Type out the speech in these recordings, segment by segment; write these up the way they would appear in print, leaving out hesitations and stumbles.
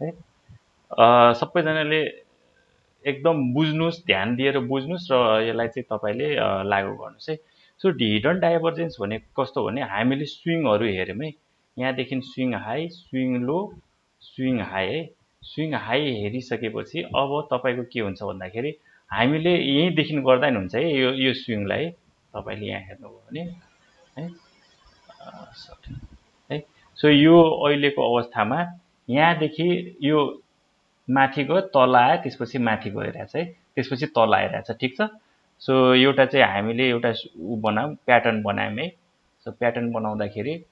है। सबैजनाले एकदम बुझ्नुस्, ध्यान दिएर बुझ्नुस् र यसलाई चाहिँ तपाईँले लागू गर्नुस् है। सो हिडन डाइभर्जेन्स भनेको कस्तो भने हामीले स्विङहरू हेऱ्यौँ है, यहाँदेखि स्विङ हाई, स्विङ लो, स्विङ हाई है। स्विङ हाई हेरिसकेपछि अब तपाईँको के हुन्छ भन्दाखेरि हामीले यहीँदेखि गर्दा नि हुन्छ है, यो स्विङलाई तपाईँले यहाँ हेर्नुभयो भने है, सरी है। सो यो अहिलेको अवस्थामा यहाँदेखि यो माथि गयो, तल आयो, त्यसपछि माथि गइरहेछ है, त्यसपछि तल आइरहेछ, ठिक छ। सो एउटा चाहिँ हामीले एउटा ऊ बनाऊँ, प्याटर्न बनायौँ है। सो प्याटर्न बनाउँदाखेरि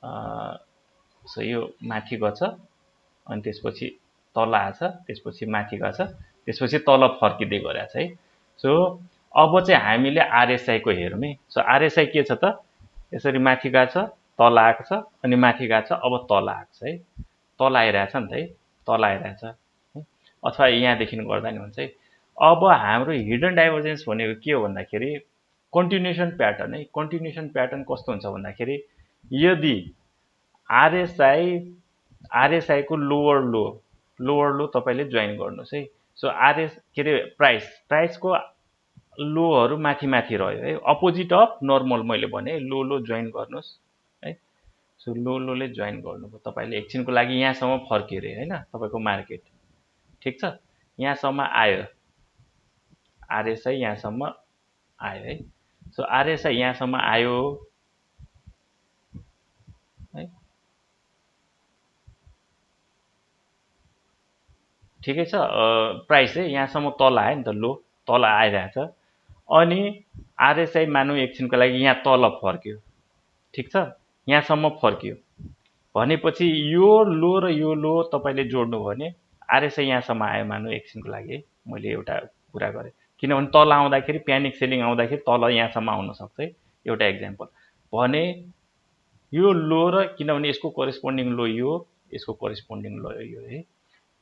सो यो माथि गछ, अनि त्यसपछि तल आएछ, त्यसपछि माथि गछ, त्यसपछि तल फर्किँदै गइरहेछ है। सो अब चाहिँ हामीले आरएसआईको हेरौँ है। सो आरएसआई के छ त, यसरी माथि गएको छ, तल आएको छ, अनि माथि गएको छ, अब तल आएको छ है, तल आइरहेछ नि त है, तल आइरहेछ है। अथवा यहाँदेखि गर्दा नि हुन्छ है। अब हाम्रो हिडन डाइभर्जेन्स भनेको के हो भन्दाखेरि कन्टिन्युसन प्याटर्न है। कन्टिन्युसन प्याटर्न कस्तो हुन्छ भन्दाखेरि यदि आरएसआईको लोवर लो तपाईँले जोइन गर्नुहोस् है। सो के अरे प्राइसको लोहरू माथि माथि रह्यो है, अपोजिट अफ नर्मल मैले भने लो जोइन गर्नुहोस् है। सो लोले जोइन गर्नुभयो तपाईँले, एकछिनको लागि यहाँसम्म फर्कियो अरे होइन तपाईँको मार्केट, ठिक छ। यहाँसम्म आयो आरएसआई, यहाँसम्म आयो है। सो आरएसआई यहाँसम्म आयो है, ठिकै छ। प्राइस चाहिँ यहाँसम्म तल आयो नि त, लो तल आइरहेछ। अनि आरएसआई मानौँ एकछिनको लागि यहाँ तल फर्क्यो, ठिक छ, यहाँसम्म फर्क्यो भनेपछि यो लो र यो लो तपाईँले जोड्नु भने आरएसआई यहाँसम्म आयो मानौँ एकछिनको लागि, मैले एउटा कुरा गरेँ। किनभने तल आउँदाखेरि प्यानिक सेलिङ आउँदाखेरि तल यहाँसम्म आउन सक्छ है, एउटा एक्जाम्पल भने यो लो र किनभने यसको करेस्पोन्डिङ लो यो, यसको करेस्पोन्डिङ लो यो है,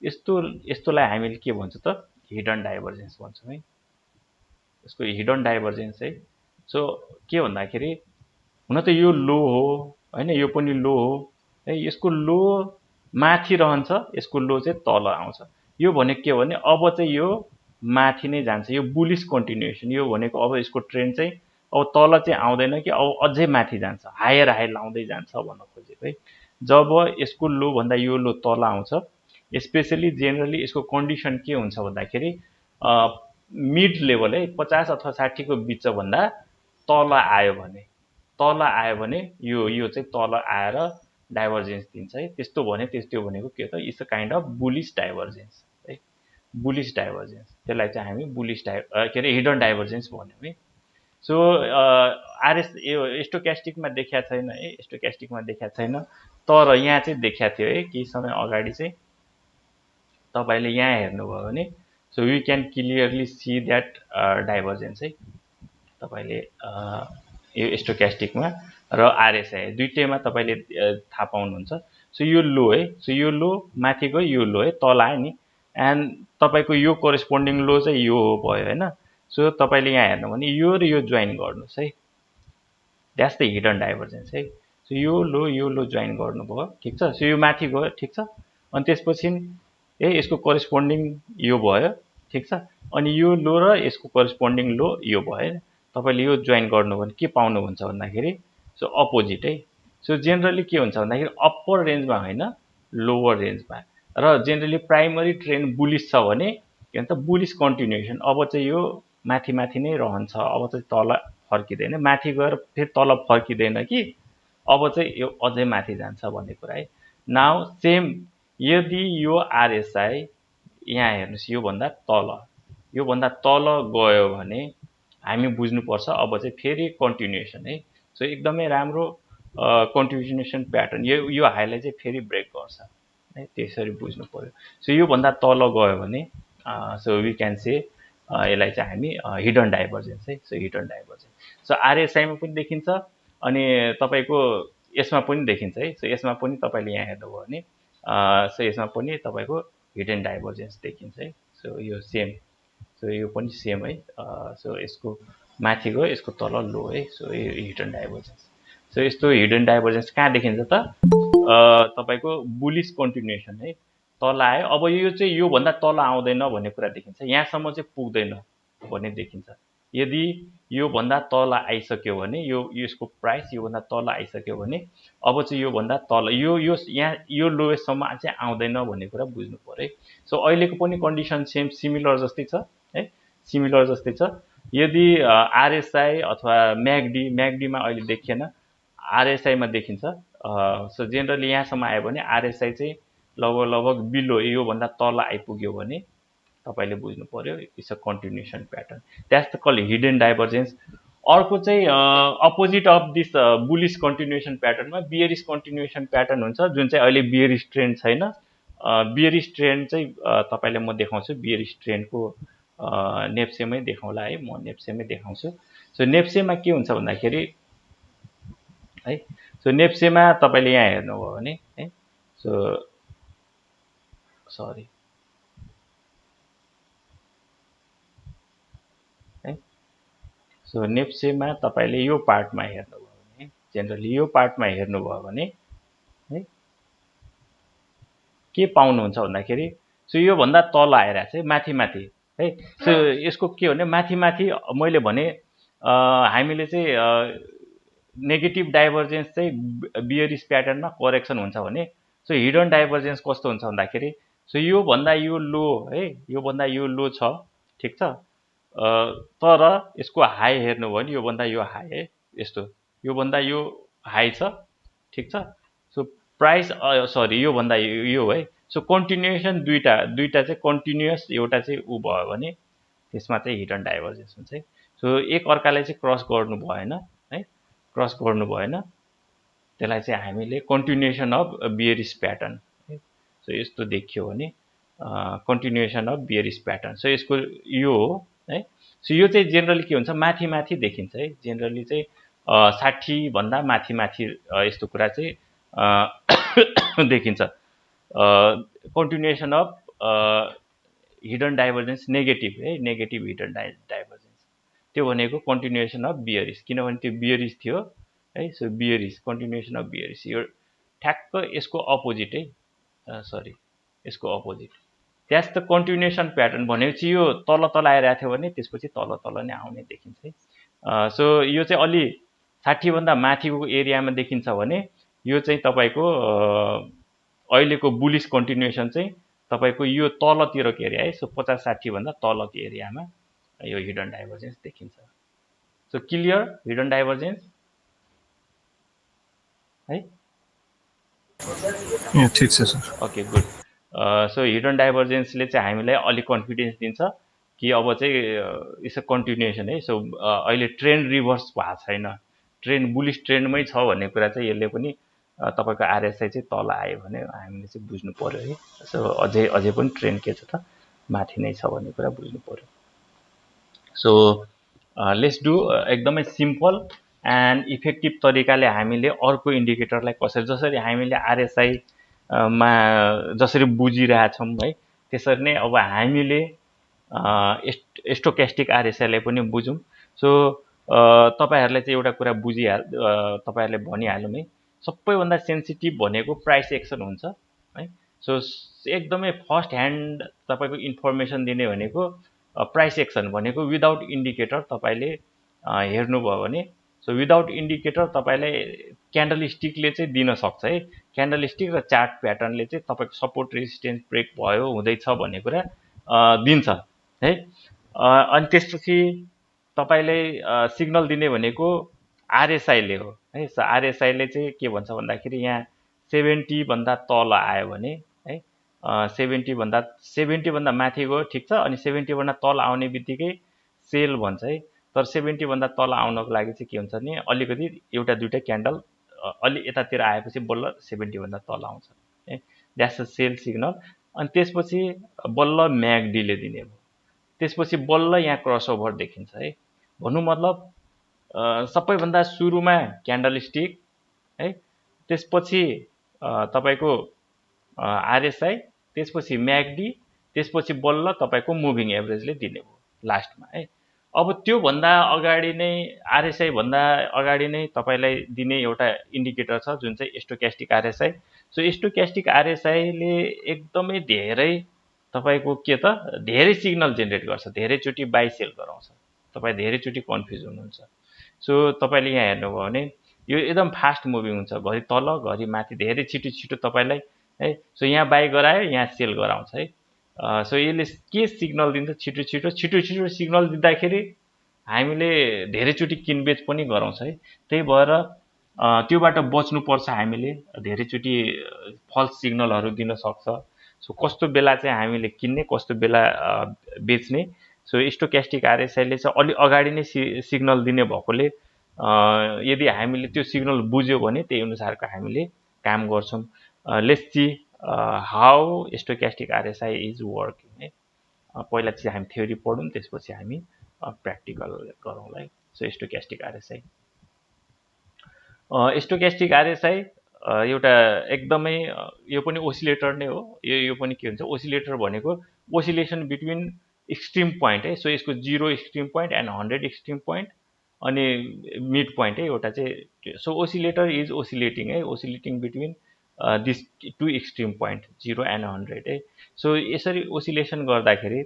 यस्तोलाई हामीले के भन्छ त, हिडन डाइभर्जेन्स भन्छौँ है। यसको हिडन डाइभर्जेन्स है। सो के भन्दाखेरि हुन त यो लो हो होइन, यो पनि लो हो है, यसको लो माथि रहन्छ, यसको लो चाहिँ तल आउँछ। यो भनेको के भने अब चाहिँ यो माथि नै जान्छ, यो बुलिस कन्टिन्युएसन। यो भनेको अब यसको ट्रेन्ड चाहिँ अब तल चाहिँ आउँदैन कि अब अझै माथि जान्छ, हायर लाउँदै जान्छ भन्न खोजेको है। जब यसको लो भन्दा यो लो तल आउँछ, स्पेसली जेनरली यसको कन्डिसन के हुन्छ भन्दाखेरि मिड लेभल है, 50 अथवा 60 को बिच भन्दा तल आयो भने यो चाहिँ तल आएर डाइभर्जेन्स दिन्छ है। त्यस्तो भने त्यो भनेको के त, it's a kind of bullish divergence है, बुलिस डाइभर्जेन्स। त्यसलाई चाहिँ हामी के अरे हिडन डाइभर्जेन्स भन्यौँ है। सो यो स्टोक्यास्टिकमा देखिया छैन है, स्टोक्यास्टिकमा देखिया छैन, तर यहाँ चाहिँ देखिया थियो है केही समय अगाडि चाहिँ। तपाईँले यहाँ हेर्नुभयो भने so we can clearly see that divergence है। तपाईँले यो स्टोक्यास्टिकमा र आरएसआई दुइटैमा तपाईँले थाहा पाउनुहुन्छ। सो यो लो है, सो यो लो माथि गयो, यो लो है तल आयो नि, एन्ड तपाईँको यो करेस्पोन्डिङ लो चाहिँ यो भयो होइन। सो तपाईँले यहाँ हेर्नु भने यो र यो जोइन गर्नुहोस् है, द्याट्स द हिडन डाइभर्जेन्स है। सो यो लो जोइन गर्नुभयो, ठिक छ। सो यो माथि गयो, ठिक छ, अनि त्यसपछि यसको करेस्पोन्डिङ यो भयो, ठिक छ, अनि यो लो र यसको करेस्पोन्डिङ लो यो भयो। तपाईँले यो जोइन गर्नु भने के पाउनुहुन्छ भन्दाखेरि सो अपोजिट है। सो जेनरली के हुन्छ भन्दाखेरि अप्पर रेन्जमा होइन, लोवर रेन्जमा, र जेनरली प्राइमरी ट्रेन्ड बुलिस छ भने के भन्छ बुलिस कन्टिन्युएसन। अब चाहिँ यो माथि माथि नै रहन्छ, अब चाहिँ तल फर्किँदैन, माथि गएर फेरि तल फर्किँदैन कि अब चाहिँ यो अझै माथि जान्छ भन्ने कुरा है। नाउ सेम यदि यो आरएसआई यहाँ हेर्नुहोस् योभन्दा तल गयो भने हामी बुझ्नुपर्छ अब चाहिँ फेरि कन्टिन्युएसन है। सो एकदमै राम्रो कन्टिन्युएसन प्याटर्न, यो हाईलाई चाहिँ फेरि ब्रेक गर्छ है, त्यसरी बुझ्नु पर्यो। सो योभन्दा तल गयो भने सो वी क्यान से यसलाई चाहिँ हामी हिडन डाइभर्जेन्स है। सो हिडन डाइभर्जेन्स सो आरएसआईमा पनि देखिन्छ अनि तपाईँको यसमा पनि देखिन्छ है। सो यसमा पनि तपाईँले यहाँ हेर्नुभयो भने सो यसमा पनि तपाईँको हिडन डाइभर्जेन्स देखिन्छ है। सो यो सेम, सो यो पनि सेम है। सो यसको माथि गयो, यसको तल लो है। सो यो हिडन डाइभर्जेन्स। सो यस्तो हिडन डाइभर्जेन्स कहाँ देखिन्छ त, तपाईँको बुलिस कन्टिन्युएसन है, तल आयो। अब यो चाहिँ योभन्दा तल आउँदैन भन्ने कुरा देखिन्छ, यहाँसम्म चाहिँ पुग्दैन भन्ने देखिन्छ। यदि योभन्दा तल आइसक्यो भने यसको प्राइस योभन्दा तल आइसक्यो भने अब चाहिँ योभन्दा तल यो यहाँ यो लोएस्टसम्म चाहिँ आउँदैन भन्ने कुरा बुझ्नु पर्यो है। सो अहिलेको पनि कन्डिसन सिमिलर जस्तै छ है, सिमिलर जस्तै छ। यदि आरएसआई अथवा म्याकडीमा अहिले देखिएन, आरएसआईमा देखिन्छ। सो जेनरली यहाँसम्म आयो भने आरएसआई चाहिँ लगभग बिलो योभन्दा तल आइपुग्यो भने तपाईले बुझ्नु पर्यो it's a continuation pattern, that's the call hidden divergence. अर्को चाहिँ opposite of this bullish continuation प्याटर्नमा बियरिस कन्टिन्युसन प्याटर्न हुन्छ, जुन चाहिँ अहिले बियरिस ट्रेन्ड छैन। बियरिस ट्रेन्ड चाहिँ तपाईलाई म देखाउँछु, बियरिस ट्रेन्डको नेप्सेमै देखाउँला है, म नेप्सेमै देखाउँछु। सो नेप्सेमा के हुन्छ भन्दाखेरि है, सो नेप्सेमा तपाईले यहाँ हेर्नुभयो भने है, सो सरी है, सो नेप्सेमा तपाईले यो पार्टमा हेर्नुभयो भने, जेनरली यो पार्टमा हेर्नुभयो भने है के पाउनुहुन्छ भन्दाखेरि सो यो भन्दा तल आइरहेछ है, माथि माथि है। सो यसको के हो भने माथि माथि मैले भने हामीले चाहिँ नेगेटिभ डाइभर्जेन्स चाहिँ बियरिस प्याटर्नमा करेक्सन हुन्छ भने, सो हिडन डाइभर्जेन्स कस्तो हुन्छ भन्दाखेरि सो यो भन्दा यो लो है, यो भन्दा यो लो छ, ठीक छ। तर यसको हाई हेर्नुभयो भने यो भन्दा यो हाई है, यस्तो यो भन्दा यो हाई छ, ठीक छ। सो प्राइस सरी यो भन्दा यो है। सो कन्टिन्युएसन दुईटा चाहिँ कन्टिन्युअस, एउटा चाहिँ उ भयो भने त्यसमा चाहिँ हिडन डाइभर्जेन्स हुन्छ है। सो एक अर्कालाई चाहिँ क्रस गर्नु भएन है, क्रस गर्नु भएन, त्यसलाई चाहिँ हामीले कन्टिन्युएसन अफ बियरिस प्याटर्न है। सो यस्तो देखियो भने कन्टिन्युएसन अफ बियरिस प्याटर्न, सो यसको यो हो है। सो यो चाहिँ जेनरली के हुन्छ, माथि माथि देखिन्छ है, जेनरली चाहिँ 60 भन्दा माथि माथि यस्तो कुरा चाहिँ देखिन्छ। Continuation of hidden divergence negative है, नेगेटिभ हिडन डाइभर्जेन्स, त्यो भनेको कन्टिन्युएसन अफ बियरिस, किनभने त्यो बियरिस थियो है। सो बियरिस, कन्टिन्युएसन अफ बियरिस, यो ठ्याक्क यसको अपोजिट है, सरी यसको opposite, that's the continuation pattern. भनेपछि यो तल तल आइरहेको थियो भने त्यसपछि तल तल नै आउने देखिन्छ है। सो यो चाहिँ अलि 60 भन्दा माथिको एरियामा देखिन्छ भने यो चाहिँ तपाईको अहिलेको बुलिस कन्टिन्युएसन चाहिँ तपाईको यो तलतिरको एरिया है। सो 50-60 भन्दा तलको एरियामा यो हिडन डाइभर्जेन्स देखिन्छ। सो क्लियर हिडन डाइभर्जेन्स है, ठीक छ sir. Okay good. So hidden डाइभर्जेन्सले चाहिँ हामीलाई अलिक कन्फिडेन्स दिन्छ कि अब चाहिँ इट्स अ कन्टिन्युएसन है। सो अहिले ट्रेन्ड रिभर्स भएको छैन, ट्रेन्ड बुलिस ट्रेन्डमै छ भन्ने कुरा चाहिँ यसले पनि तपाईको आरएसआई चाहिँ तल आयो भने हामीले चाहिँ बुझ्नु पर्यो है। सो अझै पनि ट्रेन्ड के छ त, माथि नै छ भन्ने कुरा बुझ्नु पर्यो। सो लेट्स डु एकदमै सिम्पल एन्ड इफेक्टिभ तरिकाले हामीले अर्को इन्डिकेटरलाई कसरी, जसरी हामीले आरएसआई मा जसरी बुझिरहेछौँ है, त्यसरी नै अब हामीले स्टोक्यास्टिक आरएसआईलाई पनि बुझौँ। सो तपाईहरुलाई चाहिँ एउटा कुरा तपाईहरुले भनिहालौँ है, सबैभन्दा सेन्सिटिभ भनेको प्राइस एक्सन हुन्छ है। सो एकदमै फर्स्ट ह्यान्ड तपाईको इन्फर्मेसन दिने भनेको प्राइस एक्सन भनेको विदाउट इन्डिकेटर तपाईले हेर्नुभयो भने, सो विदाउट इन्डिकेटर तपाईलाई क्यान्डल स्टिकले चाहिँ दिन सक्छ है। क्यान्डल स्टिक र चार्ट प्याटर्नले चाहिँ तपाईको सपोर्ट रेजिस्टेन्स ब्रेक भयो हुँदैछ भन्ने कुरा दिन्छ है। अनि त्यसपछि तपाईले सिग्नल दिने भनेको आरएसआईले हो है। सो आरएसआईले चाहिँ के भन्छ भन्दाखेरि यहाँ 70 भन्दा तल आयो भने है, 70 भन्दा माथि गयो, ठीक छ। अनि 70 भन्दा तल आउने बित्तिकै सेल भन्छ है। तर 70 भन्दा तल आउनको लागि चाहिँ के हुन्छ भने अलिकति एउटा दुईटा क्यान्डल अलि यतातिर आएपछि बल्ल 70 भन्दा तल आउँछ है, द्याट्स अ सेल सिग्नल। अनि त्यसपछि बल्ल म्याकडीले दिने भयो, त्यसपछि बल्ल यहाँ क्रसओभर देखिन्छ है। भन्नु मतलब सबैभन्दा सुरुमा क्यान्डल स्टिक है, त्यसपछि तपाईको आरएसआई, त्यसपछि म्याकडी, त्यसपछि बल्ल तपाईको मुभिङ एभरेजले दिने भयो लास्टमा है। अब त्योभन्दा अगाडि नै आरएसआई भन्दा अगाडि नै तपाईँलाई दिने एउटा इन्डिकेटर छ जुन चाहिँ स्टोक्यास्टिक आरएसआई। सो स्टोक्यास्टिक आरएसआईले एकदमै धेरै तपाईँको के त धेरै सिग्नल जेनेरेट गर्छ, धेरैचोटि बाई सेल गराउँछ, तपाईँ धेरैचोटि कन्फ्युज हुनुहुन्छ। सो तपाईँले यहाँ हेर्नुभयो भने यो एकदम फास्ट मुभिङ हुन्छ, घरि तल घरि माथि, धेरै छिटो छिटो तपाईँलाई है। सो यहाँ बाई गरायो, यहाँ सेल गराउँछ है। सो यसले के सिग्नल दिन्छ, छिटो छिटो छिटो छिटो सिग्नल दिँदाखेरि हामीले धेरैचोटि किनबेच पनि गराउँछ है। त्यही भएर त्योबाट बच्नुपर्छ हामीले, धेरैचोटि फल्स सिग्नलहरू दिन सक्छ। सो कस्तो बेला चाहिँ हामीले किन्ने, कस्तो बेला बेच्ने। सो स्टोक्यास्टिक आरएसआईले चाहिँ अलि अगाडि नै सिग्नल दिने भएकोले यदि हामीले त्यो सिग्नल बुझ्यो भने त्यही अनुसारको हामीले काम गर्छौँ। Let's see how stochastic RSI is working है। पहिला चाहिँ हामी थ्योरी पढौँ, त्यसपछि हामी प्र्याक्टिकल गरौँला है। So stochastic RSI, stochastic RSI एउटा एकदमै यो पनि ओसिलेटर नै हो। यो पनि के हुन्छ, ओसिलेटर भनेको ओसिलेसन बिट्विन एक्सट्रिम पोइन्ट है। सो यसको 0 extreme point and 100 extreme point अनि मिड पोइन्ट है एउटा चाहिँ। सो ओसिलेटर इज ओसिलेटिङ है, oscillating between this two extreme point 0 and 100 है। सो यसरी ओसिलेसन गर्दाखेरि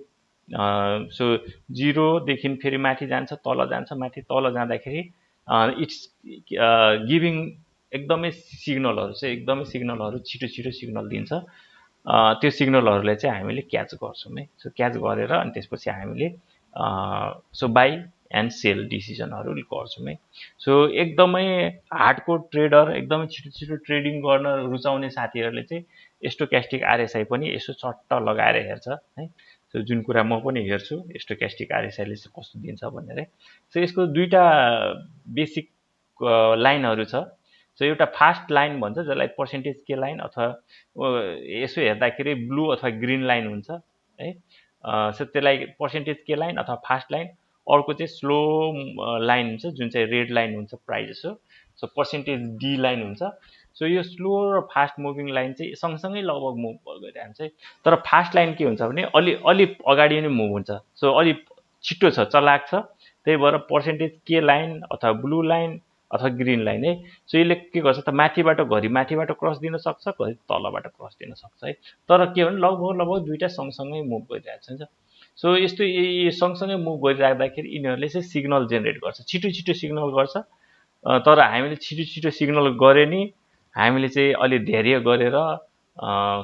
सो 0 देखि फेरि माथि जान्छ, तल जान्छ, माथि तल जाँदाखेरि इट्स गिभिङ एकदमै सिग्नलहरू चाहिँ एकदमै सिग्नलहरू छिटो छिटो सिग्नल दिन्छ। त्यो सिग्नलहरूलाई चाहिँ हामीले क्याच गर्छौँ है। सो क्याच गरेर अनि त्यसपछि हामीले सो बाई एन्ड सेल डिसिजनहरू गर्छौँ है। सो एकदमै हार्डकोर ट्रेडर, एकदमै छिटो छिटो ट्रेडिङ गर्न रुचाउने साथीहरूले चाहिँ स्टोक्यास्टिक आरएसआई पनि यसो चट्ट लगाएर हेर्छ है। सो जुन कुरा म पनि हेर्छु स्टोक्यास्टिक आरएसआईले चाहिँ कस्तो दिन्छ भनेर। सो यसको दुईवटा बेसिक लाइनहरू छ। सो एउटा फास्ट लाइन भन्छ जसलाई पर्सेन्टेज के लाइन अथवा यसो हेर्दाखेरि ब्लू अथवा ग्रिन लाइन हुन्छ है। सो त्यसलाई पर्सेन्टेज के लाइन अथवा फास्ट लाइन। अर्को चाहिँ स्लो लाइन हुन्छ जुन चाहिँ रेड लाइन हुन्छ प्राय जसो। सो पर्सेन्टेज डी लाइन हुन्छ। सो यो स्लो र फास्ट मुभिङ लाइन चाहिँ सँगसँगै लगभग मुभ गरिरहन्छ है। तर फास्ट लाइन के हुन्छ भने अलि अगाडि नै मुभ हुन्छ। सो अलि छिटो छ, चलाक छ, त्यही भएर पर्सेन्टेज के लाइन अथवा ब्लू लाइन अथवा ग्रिन लाइन है। सो यसले के गर्छ त माथिबाट घरि माथिबाट क्रस दिन सक्छ, घरि तलबाट क्रस दिन सक्छ है। तर के भने लगभग दुईवटा सँगसँगै मुभ गरिरहेको छ। सो यस्तो सँगसँगै मुभ गरिराख्दाखेरि यिनीहरूले चाहिँ सिग्नल जेनेरेट गर्छ, छिटो छिटो सिग्नल गर्छ। तर हामीले छिटो छिटो सिग्नल गरे नि हामीले चाहिँ अलि धैर्य गरेर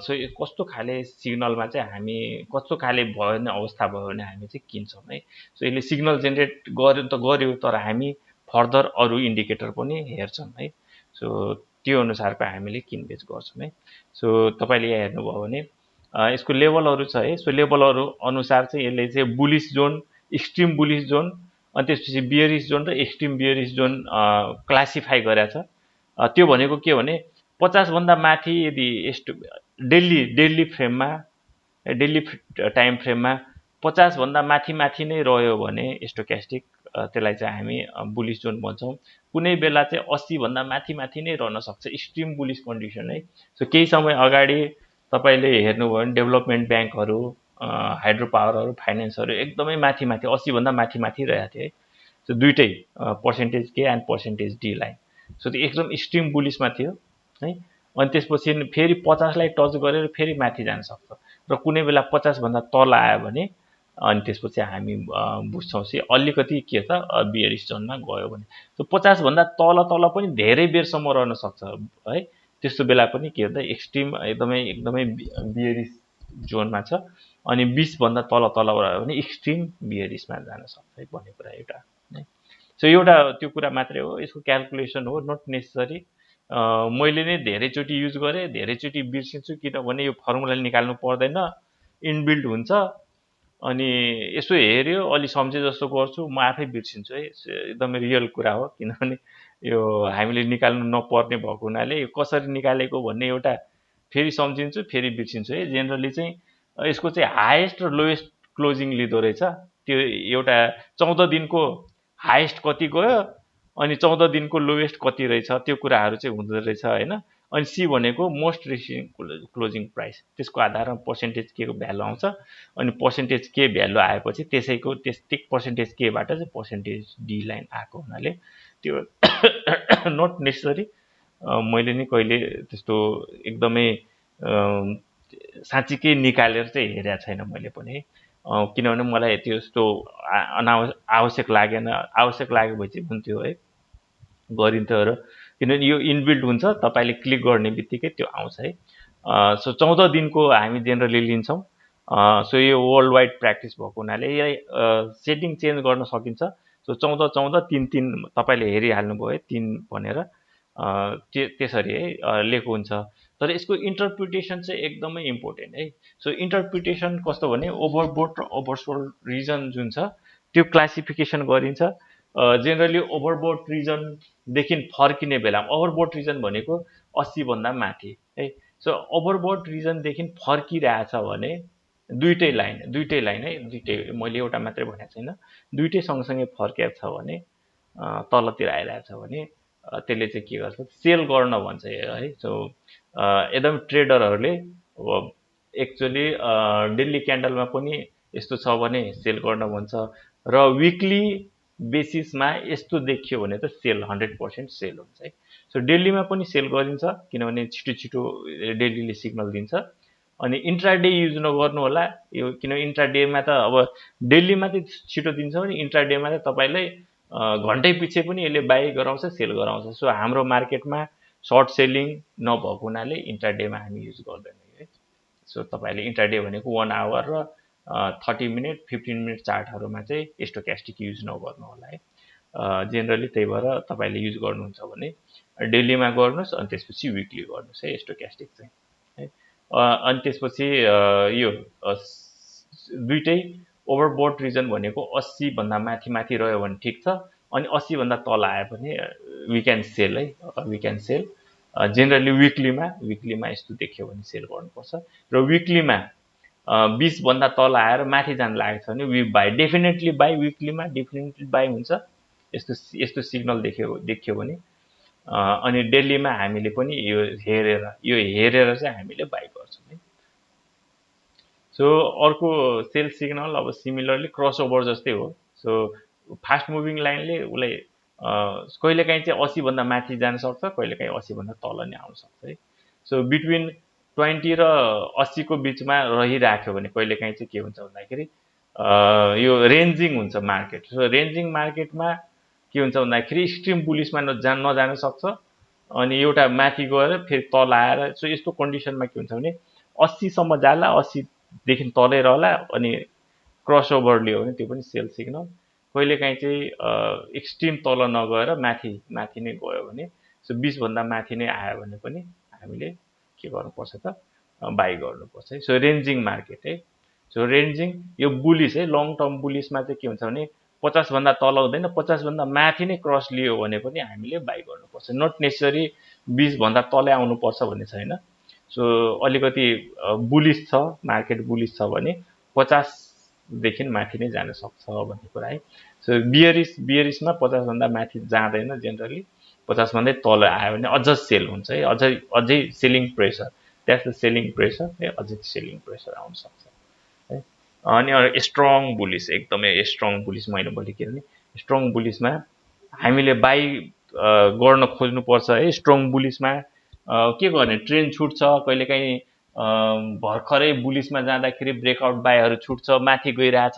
सो कस्तो खाले सिग्नलमा चाहिँ हामी कस्तो खाले भयो भने अवस्था भयो भने हामी चाहिँ किन्छौँ है। सो यसले सिग्नल जेनेरेट गर्यो त गर्यो, तर हामी फर्दर अरू इन्डिकेटर पनि हेर्छौँ है। सो त्यो अनुसारको हामीले किनबेच गर्छौँ है। सो तपाईँले यहाँ हेर्नुभयो भने यसको लेभलहरू छ है। सो लेभलहरू अनुसार चाहिँ यसले चाहिँ bullish John, extreme bullish John, अनि त्यसपछि बियरिस जोन र एक्सट्रिम बियरिस जोन क्लासिफाई गरेको छ। त्यो भनेको के भने 50 भन्दा माथि यदि डेली फ्रेममा, डेली टाइम फ्रेममा 50 भन्दा माथि नै रह्यो भने स्टोक्यास्टिक, त्यसलाई चाहिँ हामी बुलिस जोन भन्छौँ। कुनै बेला चाहिँ 80 भन्दा माथि नै रहन सक्छ, एक्सट्रिम बुलिस कन्डिसन है। सो केही समय अगाडि तपाईँले हेर्नुभयो भने डेभलपमेन्ट ब्याङ्कहरू, हाइड्रो पावरहरू, फाइनेन्सहरू एकदमै माथि 80 भन्दा माथि रहेको थियो है। सो दुइटै पर्सेन्टेज के and percentage D line. So त्यो एकदम एक्सट्रिम बुलिसमा थियो है। अनि त्यसपछि फेरि 50 लाई टच गरेर फेरि माथि जान सक्छ र कुनै बेला 50 भन्दा तल आयो भने अनि त्यसपछि हामी बुझ्छौँ कि अलिकति के त बियरिस जोनमा गयो भने। सो 50 भन्दा तल पनि धेरै बेरसम्म रहन सक्छ है। त्यस्तो बेला पनि के त एक्सट्रिम एकदमै बियरिस जोनमा छ। अनि 20 भन्दा तल रह्यो भने एक्सट्रिम बियरिसमा जान सक्छ है भन्ने कुरा एउटा है। सो एउटा त्यो कुरा मात्रै हो, यसको क्याल्कुलेसन हो, नट नेसेसरी। मैले नै धेरैचोटि युज गरेँ, धेरैचोटि बिर्सिन्छु, किनभने यो फर्मुला निकाल्नु पर्दैन, इनबिल्ड हुन्छ। अनि यसो हेऱ्यो अलि सम्झे जस्तो गर्छु, म आफै बिर्सिन्छु है। एकदमै रियल कुरा हो, किनभने यो हामीले निकाल्नु नपर्ने भएको हुनाले यो कसरी निकालेको भन्ने एउटा फेरि सम्झिन्छु, फेरि बिर्सिन्छु है। जेनरली चाहिँ यसको चाहिँ हाइएस्ट र लोएस्ट क्लोजिङ लिँदो रहेछ। त्यो एउटा 14 दिनको हाइएस्ट कति गयो अनि 14 दिनको लोएस्ट कति रहेछ त्यो कुराहरू चाहिँ हुँदो रहेछ हैन। अनि सी भनेको मोस्ट रिसेन्ट क्लोजिङ प्राइस, त्यसको आधारमा पर्सेन्टेज के को भ्यालु आउँछ, अनि पर्सेन्टेज के भ्यालु आएपछि त्यसैको त्यस्तै पर्सेन्टेज केबाट चाहिँ पर्सेन्टेज डी लाइन आएको हुनाले त्यो नट नेसेसरी मैले नि कहिले त्यस्तो एकदमै साँच्चीकै निकालेर चाहिँ हेरेको छैन मैले पनि, किनभने मलाई त्यस्तो आवश्यक लागेन। आवश्यक लाग्यो भए चाहिँ हुन्थ्यो है, गरिन्थ्यो र, किनभने यो इनबिल्ड हुन्छ, तपाईँले क्लिक गर्ने बित्तिकै त्यो आउँछ है। सो 14 दिनको हामी जेनरली लिन्छौँ। सो यो वर्ल्ड वाइड प्र्याक्टिस भएको हुनाले यसलाई सेटिङ चेन्ज गर्न सकिन्छ। सो 14 3 3 तपाईँले हेरिहाल्नुभयो है, 3 भनेर त्यसरी है लेखो हुन्छ। तर यसको इन्टरप्रिटेसन चाहिँ एकदमै इम्पोर्टेन्ट है। सो इन्टरप्रिटेसन कस्तो भने ओभरबोट र ओभरसोल्ड रिजन जुन छ त्यो क्लासिफिकेसन गरिन्छ। जेनरली ओभरबोट रिजनदेखि फर्किने बेलामा, ओभरबोट रिजन भनेको 80 भन्दा माथि है। सो ओभरबोट रिजनदेखि फर्किरहेछ भने दुईटै लाइन है, दुईटै, मैले एउटा मात्रै भनेको छैन, दुईटै सँगसँगै फर्किएको छ भने, तलतिर आइरहेछ भने त्यसले चाहिँ के गर्छ, सेल गर्न भन्छ है। सो एकदम ट्रेडरहरूले एक्चुअली डेली क्यान्डलमा पनि यस्तो छ भने सेल गर्न भन्छ, र विकली बेसिसमा यस्तो देखियो भने त सेल 100% सेल हुन्छ है। सो डेलीमा पनि सेल गरिन्छ, किनभने छिटो छिटो डेलीले सिग्नल दिन्छ। अनि इन्ट्राडे युज नगर्नु होला यो, किनभने इन्ट्राडेमा त अब डेलीमा त छिटो दिन्छ भने इन्ट्राडेमा त तपाईँलाई घन्टै पछि पनि यसले बाई गराउँछ, सेल गराउँछ। सो हाम्रो मार्केटमा सर्ट सेलिङ नभएको हुनाले इन्ट्राडेमा हामी युज गर्दैनौँ है। सो तपाईँले इन्ट्राडे भनेको 1 आवर र 30 मिनट 15 मिनट चार्टहरूमा चाहिँ स्टोक्यास्टिक युज नगर्नु होला है। जेनरली त्यही भएर तपाईँले युज गर्नुहुन्छ भने डेलीमा गर्नुहोस्, अनि त्यसपछि विकली गर्नुहोस् है स्टोक्यास्टिक चाहिँ है। अनि त्यसपछि यो दुईटै ओभरबोट रिजन भनेको 80 भन्दा माथि रह्यो भने ठिक छ, अनि 80 भन्दा तल आयो भने वी क्यान सेल है, वी क्यान सेल। जेनरली विकलीमा यस्तो देखियो भने सेल गर्नुपर्छ, र विकलीमा 20 भन्दा तल आएर माथि जान लागेको छ भने वी बाई, डेफिनेटली बाई, विकलीमा डेफिनेटली बाई हुन्छ यस्तो सिग्नल देखियो भने। अनि डेलीमा हामीले पनि यो हेरेर चाहिँ हामीले बाई गर्छौँ है। सो अर्को सेल सिग्नल अब सिमिलरली क्रस ओभर जस्तै हो। सो फास्ट मुभिङ लाइनले उसलाई कहिलेकाहीँ चाहिँ 80 भन्दा माथि जान सक्छ, कहिलेकाहीँ 80 भन्दा तल नै आउन सक्छ है। सो बिट्विन 20 र 80 को बिचमा रहिराख्यो भने कहिलेकाहीँ चाहिँ के हुन्छ भन्दाखेरि यो रेन्जिङ हुन्छ मार्केट। सो रेन्जिङ मार्केटमा के हुन्छ भन्दाखेरि एक्सट्रिम बुलिसमा नजान सक्छ, अनि एउटा माथि गएर फेरि तल आएर, सो यस्तो कन्डिसनमा के हुन्छ भने 80 सम्म जाला, 80 देखि तलै रहला, अनि क्रस ओभर लियो भने त्यो पनि सेल सिग्नल। कहिलेकाहीँ चाहिँ एक्सट्रिम तल नगएर माथि नै गयो भने, सो 20 भन्दा माथि नै आयो भने पनि हामीले के गर्नुपर्छ त, बाई गर्नुपर्छ है। सो रेन्जिङ मार्केट है। सो रेन्जिङ यो बुलिस है, लङ टर्म बुलिसमा चाहिँ के हुन्छ भने 50 भन्दा तल हुँदैन, 50 भन्दा माथि नै क्रस लियो भने पनि हामीले बाई गर्नुपर्छ, नट नेसेसरी 20 भन्दा तलै आउनुपर्छ भन्ने छैन। सो अलिकति बुलिस छ, मार्केट बुलिस छ भने 50 देखि माथि नै जान सक्छ भन्ने कुरा है। सो बियरिसमा 50 भन्दा माथि जाँदैन, जेनरली 50 भन्दै तल आयो भने अझ सेल हुन्छ है, अझै selling pressure, that's the selling pressure है, अझै सेलिङ प्रेसर आउन सक्छ है। अनि स्ट्रङ बुलिस, एकदमै स्ट्रङ बुलिस मैले के भने स्ट्रङ बुलिसमा हामीले बाई गर्न खोज्नुपर्छ है। स्ट्रङ बुलिसमा के गर्ने, ट्रेन छुट्छ, कहिलेकाहीँ भर्खरै बुलिसमा जाँदाखेरि ब्रेकआउट बाईहरू छुट्छ, माथि गइरहेछ,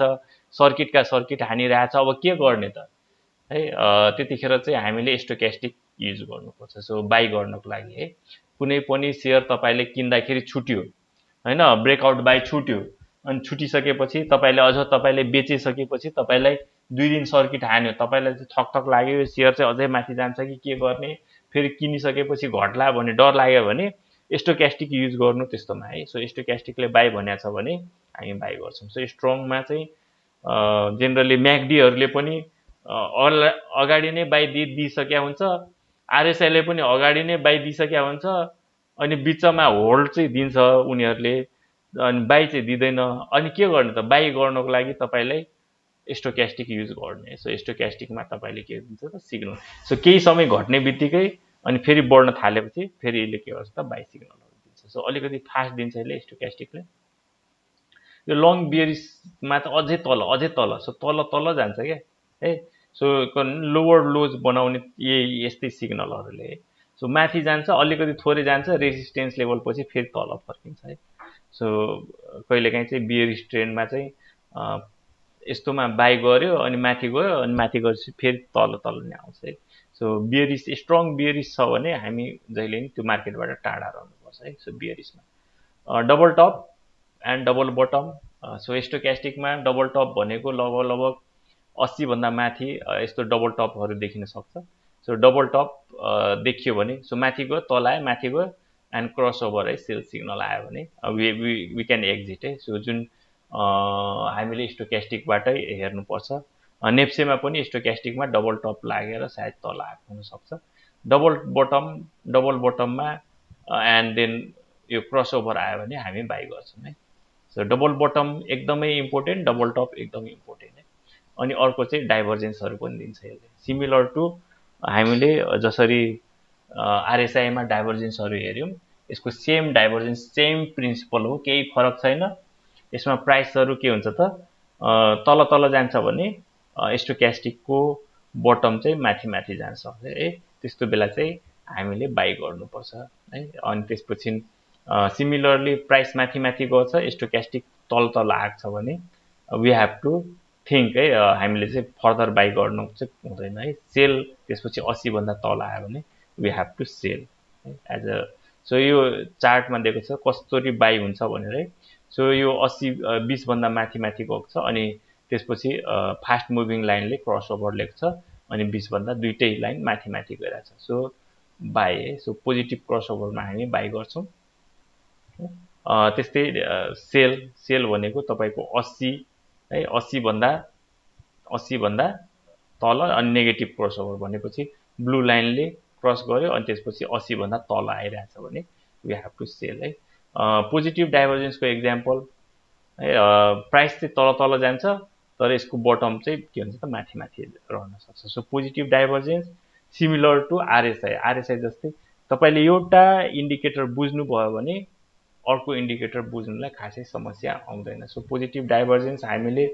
सर्किट हानिरहेछ, अब के गर्ने त है। त्यतिखेर चाहिँ हामीले स्टोक्यास्टिक युज गर्नुपर्छ। सो बाई गर्नको लागि है, कुनै पनि सेयर तपाईँले किन्दाखेरि छुट्यो हैन, ब्रेकआउट बाई छुट्यो, अनि छुटिसकेपछि तपाईँले बेचिसकेपछि तपाईँलाई 2 दिन सर्किट हान्यो, तपाईँलाई चाहिँ थक लाग्यो, यो सेयर चाहिँ अझै माथि जान्छ कि के गर्ने, फेरि किनिसकेपछि घट्ला भन्ने डर लाग्यो भने स्टोक्यास्टिक युज गर्नु त्यस्तोमा है। सो स्टोक्यास्टिकले बाई भनेको छ भने हामी बाई गर्छौँ। सो स्ट्रङमा चाहिँ जेनरली म्याकडीहरूले पनि अगाडि नै बाई दिइसकेका हुन्छ, आरएसआईले पनि अगाडि नै बाई दिइसकेका हुन्छ, अनि बिचमा होल्ड चाहिँ दिन्छ उनीहरूले, अनि बाई चाहिँ दिँदैन। अनि के गर्ने त, बाई गर्नको लागि तपाईँलाई स्टोक्यास्टिक युज गर्ने। सो स्टोक्यास्टिकमा तपाईँले के दिन्छ त, सिग्नल। सो केही समय घट्ने बित्तिकै अनि फेरि बढ्न थालेपछि फेरि यसले के गर्छ त बाई सिग्नलहरू दिन्छ। सो अलिकति फास्ट दिन्छ यसले स्टोक्यास्टिकले। यो लङ बियरिसमा त अझै तल सो तल जान्छ क्या है। सो लोवर लोज बनाउने यस्तै सिग्नलहरूले। सो माथि जान्छ, अलिकति थोरै जान्छ, रेजिस्टेन्स लेभल पछि फेरि तल फर्किन्छ है। सो कहिलेकाहीँ चाहिँ बियरिस ट्रेन्डमा चाहिँ यस्तोमा बाई गर्यो अनि माथि गयो अनि माथि गएपछि फेरि तल नै आउँछ है। सो बियरिस स्ट्रङ बियरिस छ भने हामी जहिले पनि त्यो मार्केटबाट टाढा रहनुपर्छ है। सो बियरिसमा double top and double bottom. So स्टोक्यास्टिकमा डबल टप भनेको लगभग 80 भन्दा माथि यस्तो डबल टपहरू देखिन सक्छ। सो डबल टप देखियो भने सो माथि गयो, तल आयो, माथि गयो एन्ड क्रस ओभर है, सेल सिग्नल आयो भने वी क्यान एक्जिट है। सो जुन हामीले स्टोक्यास्टिकबाटै हेर्नुपर्छ। नेप्सेमा पनि स्टोक्यास्टिकमा डबल टप लागेर सायद तल आएको हुनसक्छ। डबल बटममा एन्ड देन यो क्रस ओभर आयो भने हामी बाई गर्छौँ है। सो डबल बटम एकदमै इम्पोर्टेन्ट, डबल टप एकदमै इम्पोर्टेन्ट है। अनि अर्को चाहिँ डाइभर्जेन्सहरू पनि दिन्छ यसले। सिमिलर टु हामीले जसरी आरएसआईमा डाइभर्जेन्सहरू हेऱ्यौँ, यसको सेम डाइभर्जेन्स सेम प्रिन्सिपल हो, केही फरक छैन। यसमा प्राइसहरू के हुन्छ त तल जान्छ भने स्टोक्यास्टिकको बटम चाहिँ माथि जान्छ है। त्यस्तो बेला चाहिँ हामीले बाई गर्नुपर्छ है। अनि त्यसपछि सिमिलरली प्राइस माथि गर्छ, स्टोक्यास्टिक तल आएको छ भने वी हेभ टु थिङ्क है, हामीले चाहिँ फर्दर बाई गर्नु चाहिँ हुँदैन है। सेल त्यसपछि 80 भन्दा तल आयो भने वी हेभ टु सेल है एज अ। सो यो चार्टमा दिएको छ कसरी बाई हुन्छ भनेर है। सो यो 20 भन्दा माथि गएको छ अनि त्यसपछि फास्ट मुभिङ लाइनले क्रस ओभर लेख्छ अनि 20 भन्दा दुईटै लाइन माथि गइरहेको छ। सो बाई है। सो पोजिटिभ क्रस ओभरमा हामी बाई गर्छौँ। त्यस्तै सेल भनेको तपाईँको 80 है, 80 भन्दा तल अनि नेगेटिभ क्रस ओभर भनेपछि ब्लू लाइनले क्रस गर्यो अनि त्यसपछि 80 भन्दा तल आइरहेछ भने वी हेभ टु सेल है। पोजिटिभ डाइभर्जेन्सको एक्जाम्पल है, प्राइस चाहिँ तल जान्छ तर यसको बटम चाहिँ के हुन्छ त माथि रहन सक्छ। So positive divergence similar to RSI जस्तै तपाईँले एउटा इन्डिकेटर बुझ्नुभयो भने अर्को इन्डिकेटर बुझ्नुलाई खासै समस्या आउँदैन। सो पोजिटिभ डाइभर्जेन्स हामीले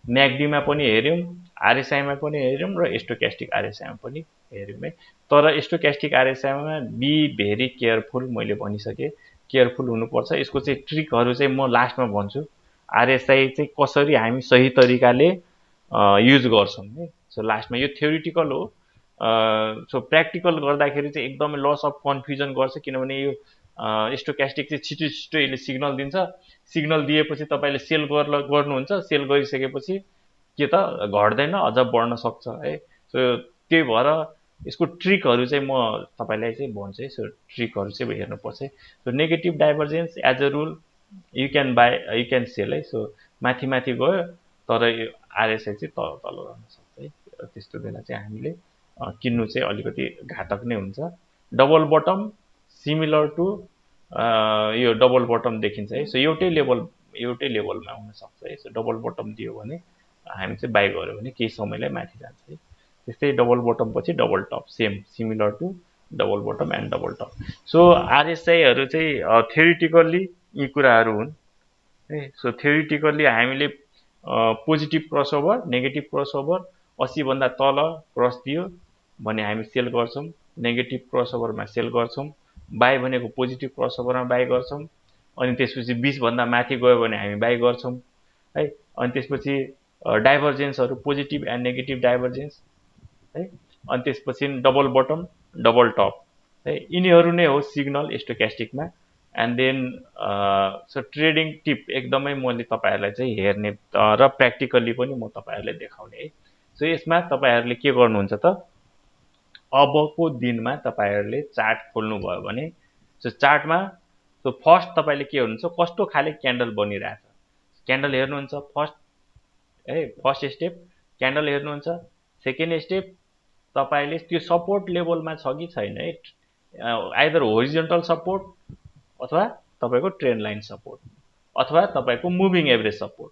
म्याकडीमा पनि हेऱ्यौँ, आरएसआईमा पनि हेऱ्यौँ र स्टोक्यास्टिक आरएसआईमा पनि हेऱ्यौँ है। तर स्टोक्यास्टिक आरएसआईमा बी भेरी केयरफुल, मैले भनिसकेँ केयरफुल हुनुपर्छ। यसको चाहिँ ट्रिकहरू चाहिँ म लास्टमा भन्छु। आरएसआई चाहिँ कसरी हामी सही तरिकाले युज गर्छौँ है। सो लास्टमा यो थ्योरिटिकल हो। सो प्र्याक्टिकल गर्दाखेरि चाहिँ एकदमै लस अफ कन्फ्युजन गर्छ, किनभने यो स्टोक्यास्टिक चाहिँ छिटो यसले सिग्नल दिन्छ। सिग्नल दिएपछि तपाईँले सेल गर्नुहुन्छ, सेल गरिसकेपछि के त घट्दैन, अझ बढ्न सक्छ है। सो त्यही भएर यसको ट्रिकहरू चाहिँ म तपाईँलाई चाहिँ भन्छु है। सो ट्रिकहरू चाहिँ हेर्नुपर्छ है। So negative divergence as a rule you can sell है। सो माथि गयो तर यो आरएसआई चाहिँ तल रहन सक्छ है। त्यस्तो बेला चाहिँ हामीले किन्नु चाहिँ अलिकति घातक नै हुन्छ। डबल बटम सिमिलर टु यो डबल बटम देखिन्छ है। सो एउटै लेभलमा हुनसक्छ है। सो डबल बटम दियो भने हामी चाहिँ बाई गऱ्यो भने केही समयलाई माथि जान्छ है। त्यस्तै डबल बटम पछि double top same similar to double bottom and double top. So आरएसआईहरू चाहिँ थ्योरिटिकल्ली यी कुराहरू हुन् है। सो थ्योरिटिकल्ली हामीले positive cross over, negative cross over, 80 भन्दा तल क्रस दियो भने हामी सेल गर्छौँ, नेगेटिभ क्रस ओभरमा सेल गर्छौँ। बाई भनेको पोजिटिभ क्रस ओभरमा बाई गर्छौँ। अनि त्यसपछि 20 भन्दा माथि गयो भने हामी बाई गर्छौँ है। अनि त्यसपछि डाइभर्जेन्सहरू पोजिटिभ एन्ड नेगेटिभ डाइभर्जेन्स है। अनि त्यसपछि डबल बटम, डबल टप है। यिनीहरू नै हो सिग्नल स्टोक्यास्टिकमा। And then so trading tip एकदमै मैले तपाईँहरूलाई चाहिँ हेर्ने र प्र्याक्टिकल्ली पनि म तपाईँहरूलाई देखाउने है। सो यसमा तपाईँहरूले के गर्नुहुन्छ त अबको दिनमा तपाईँहरूले चार्ट खोल्नुभयो भने सो चार्टमा सो फर्स्ट तपाईँले के हेर्नुहुन्छ, कस्तो खाले क्यान्डल बनिरहेछ, क्यान्डल हेर्नुहुन्छ फर्स्ट स्टेप क्यान्डल हेर्नुहुन्छ। सेकेन्ड स्टेप तपाईँले त्यो सपोर्ट लेभलमा छ कि छैन है, आइदर होरिजोन्टल सपोर्ट अथवा तपाईँको ट्रेन्ड लाइन सपोर्ट अथवा तपाईँको मुभिङ एभरेज सपोर्ट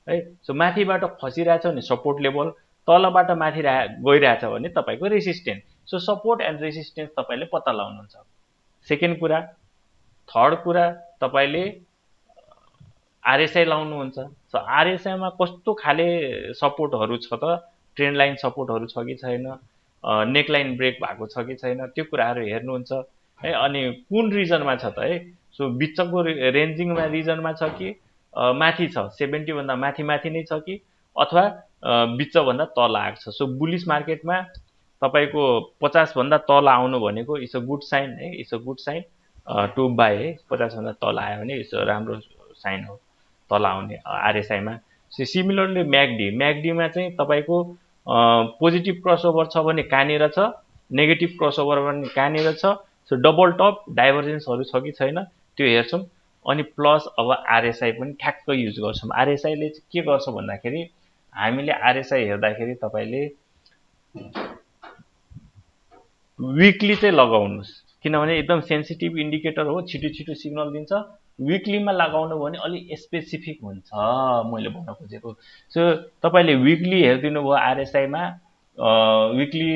है। सो माथिबाट खसिरहेछ भने सपोर्ट लेभल, तलबाट माथि गइरहेछ भने तपाईँको resistance. So support and resistance तपाईँले पत्ता लगाउनुहुन्छ। सेकेन्ड कुरा, थर्ड कुरा तपाईँले आरएसआई लाउनुहुन्छ। सो आरएसआईमा कस्तो खाले सपोर्टहरू छ त, ट्रेन्ड लाइन सपोर्टहरू छ कि छैन, नेकलाइन ब्रेक भएको छ कि छैन, त्यो कुराहरू हेर्नुहुन्छ है। अनि कुन रिजनमा छ त है, सो बिचको रेन्जिङमा रिजनमा छ कि माथि छ, 70 भन्दा माथि नै छ कि अथवा बिचभन्दा तल आएको छ। सो बुलिस मार्केटमा तपाईँको 50 भन्दा तल आउनु भनेको इट्स अ गुड साइन है, it's a good sign to buy है। 50 भन्दा तल आयो भने इट्स राम्रो साइन हो तल आउने आरएसआईमा। सिमिलरली म्याकडीमा चाहिँ तपाईँको पोजिटिभ क्रसओभर छ भने कहाँनिर छ, नेगेटिभ क्रसओभर भने कहाँनिर छ। सो डबल टप डाइभर्जेन्सहरू छ कि छैन त्यो हेर्छौँ। अनि प्लस अब आरएसआई पनि ठ्याक्क युज गर्छौँ। आरएसआईले के गर्छ भन्दाखेरि हामीले आरएसआई हेर्दाखेरि तपाईँले विकली चाहिँ लगाउनुहोस्, किनभने एकदम सेन्सिटिभ इन्डिकेटर हो, छिटो छिटो सिग्नल दिन्छ। विकलीमा लगाउनु भने अलिक स्पेसिफिक हुन्छ मैले भन्न खोजेको। सो तपाईँले विकली हेरिदिनु भयो आरएसआईमा, विकली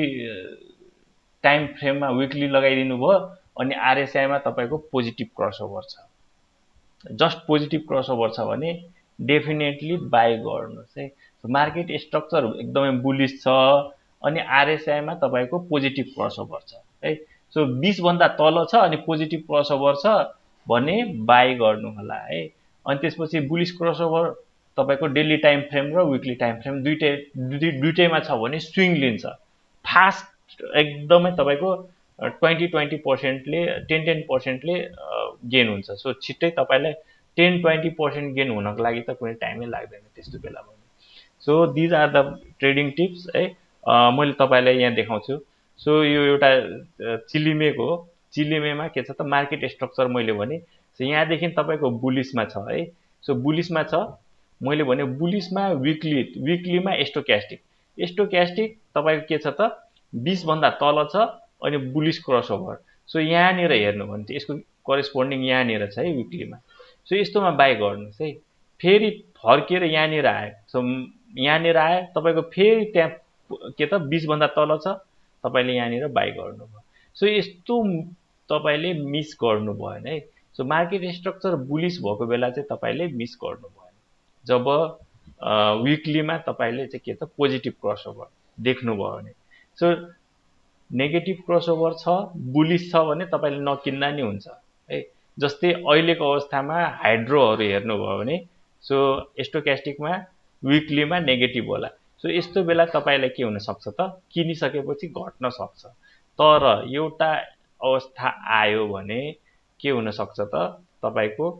टाइम फ्रेममा विकली लगाइदिनु भयो, अनि आरएसआईमा तपाईँको पोजिटिभ क्रसओभर छ, जस्ट पोजिटिभ क्रसओभर छ भने डेफिनेटली बाई गर्नुहोस् है। मार्केट स्ट्रक्चर एकदमै बुलिस छ अनि आरएसआईमा तपाईँको पोजिटिभ क्रसओभर छ है। सो 20 भन्दा तल छ अनि पोजिटिभ क्रसओभर छ भने बाई गर्नु होला है। अनि त्यसपछि बुलिस क्रसओभर तपाईँको डेली टाइम फ्रेम र विकली टाइम फ्रेम दुईटैमा छ भने स्विङ लिन्छ, फास्ट एकदमै तपाईँको 20-20%ले 10-10%ले गेन हुन्छ। सो छिट्टै तपाईँलाई 10-20% गेन हुनको लागि त कुनै टाइमै लाग्दैन त्यस्तो बेला भने। So these are the trading tips है। मैले तपाईँलाई यहाँ देखाउँछु। सो यो एउटा चिलिमेको हो। चिलिमेमा के छ त, मार्केट स्ट्रक्चर मैले भने सो यहाँदेखि तपाईँको बुलिसमा छ है। सो बुलिसमा छ, मैले भने बुलिसमा विकलीमा स्टोक्यास्टिक तपाईँको के छ त 20 भन्दा तल छ अनि बुलिस क्रसओभर। सो यहाँनिर हेर्नु भने चाहिँ यसको करेस्पोन्डिङ यहाँनिर छ है विकलीमा। सो यस्तोमा बाई गर्नुहोस् है। फेरि फर्केर यहाँनिर आयो, सो यहाँनिर आयो तपाईँको फेरि त्यहाँ के त 20 भन्दा तल छ, तपाईँले यहाँनिर बाई गर्नुभयो। सो यस्तो तपाईँले मिस गर्नु भएन है। सो मार्केट स्ट्रक्चर बुलिस भएको बेला चाहिँ तपाईँले मिस गर्नु भएन। जब विकलीमा तपाईँले चाहिँ के त पोजिटिभ क्रसओभर देख्नुभयो भने। सो नेगेटिभ क्रसओभर छ, बुलिस छ भने तपाईँले नकिन्दा नि हुन्छ है। जस्तै अहिलेको अवस्थामा हाइड्रोहरू हेर्नुभयो भने सो स्टोक्यास्टिकमा विकलीमा नेगेटिभ होला। सो यस्तो बेला तपाईँलाई के हुनसक्छ त, किनिसकेपछि घट्न सक्छ। तर एउटा अवस्था आयो भने के हुनसक्छ त, तपाईँको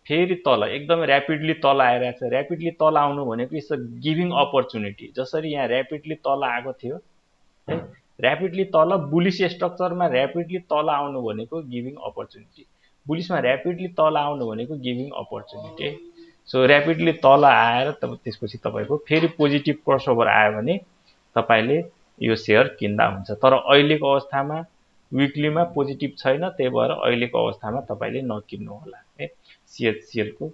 फेरि तल एकदमै ऱ्यापिडली तल आइरहेछ। ऱ्यापिडली तल आउनु भनेको इट्स अ गिभिङ अपर्च्युनिटी। जसरी यहाँ ऱ्यापिडली तल आएको थियो है, ऱ्यापिडली तल बुलिस स्ट्रक्चरमा ऱ्यापिडली तल आउनु भनेको गिभिङ अपर्च्युनिटी, बुलिसमा ऱ्यापिडली तल आउनु भनेको गिभिङ अपर्च्युनिटी है। सो ऱ्यापिडली तल आएर तब त्यसपछि तपाईँको फेरि पोजिटिभ क्रसओभर आयो भने तपाईँले यो सेयर किन्दा हुन्छ। तर अहिलेको अवस्थामा विकलीमा पोजिटिभ छैन, त्यही भएर अहिलेको अवस्थामा तपाईँले नकिन्नु होला है सिएचसिएलको।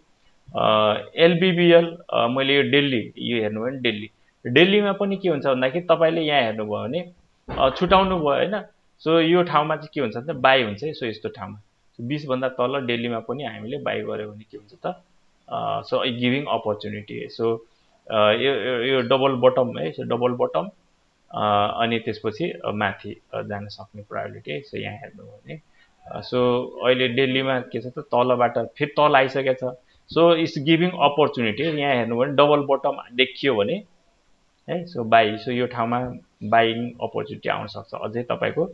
एलबिबिएल मैले यो डेली यो हेर्नु भयो भने डेलीमा पनि के हुन्छ भन्दाखेरि तपाईँले यहाँ हेर्नुभयो भने छुटाउनु भयो होइन। सो यो ठाउँमा चाहिँ के हुन्छ भने बाई हुन्छ है। सो यस्तो ठाउँमा 20 भन्दा तल डेलीमा पनि हामीले बाई गऱ्यो भने के हुन्छ त, सो गिभिङ अपर्च्युनिटी है। सो यो डबल बटम है। सो डबल बटम अनि त्यसपछि माथि जान सक्ने प्रोबेबिलिटी है। सो यहाँ हेर्नुभयो भने सो अहिले डेलीमा के छ त, तलबाट फेरि तल आइसकेको छ। So it's giving opportunity. यहाँ हेर्नुभयो भने डबल बटम देखियो भने है, सो बाई। सो यो ठाउँमा बाइङ अपर्च्युनिटी आउन सक्छ। अझै तपाईँको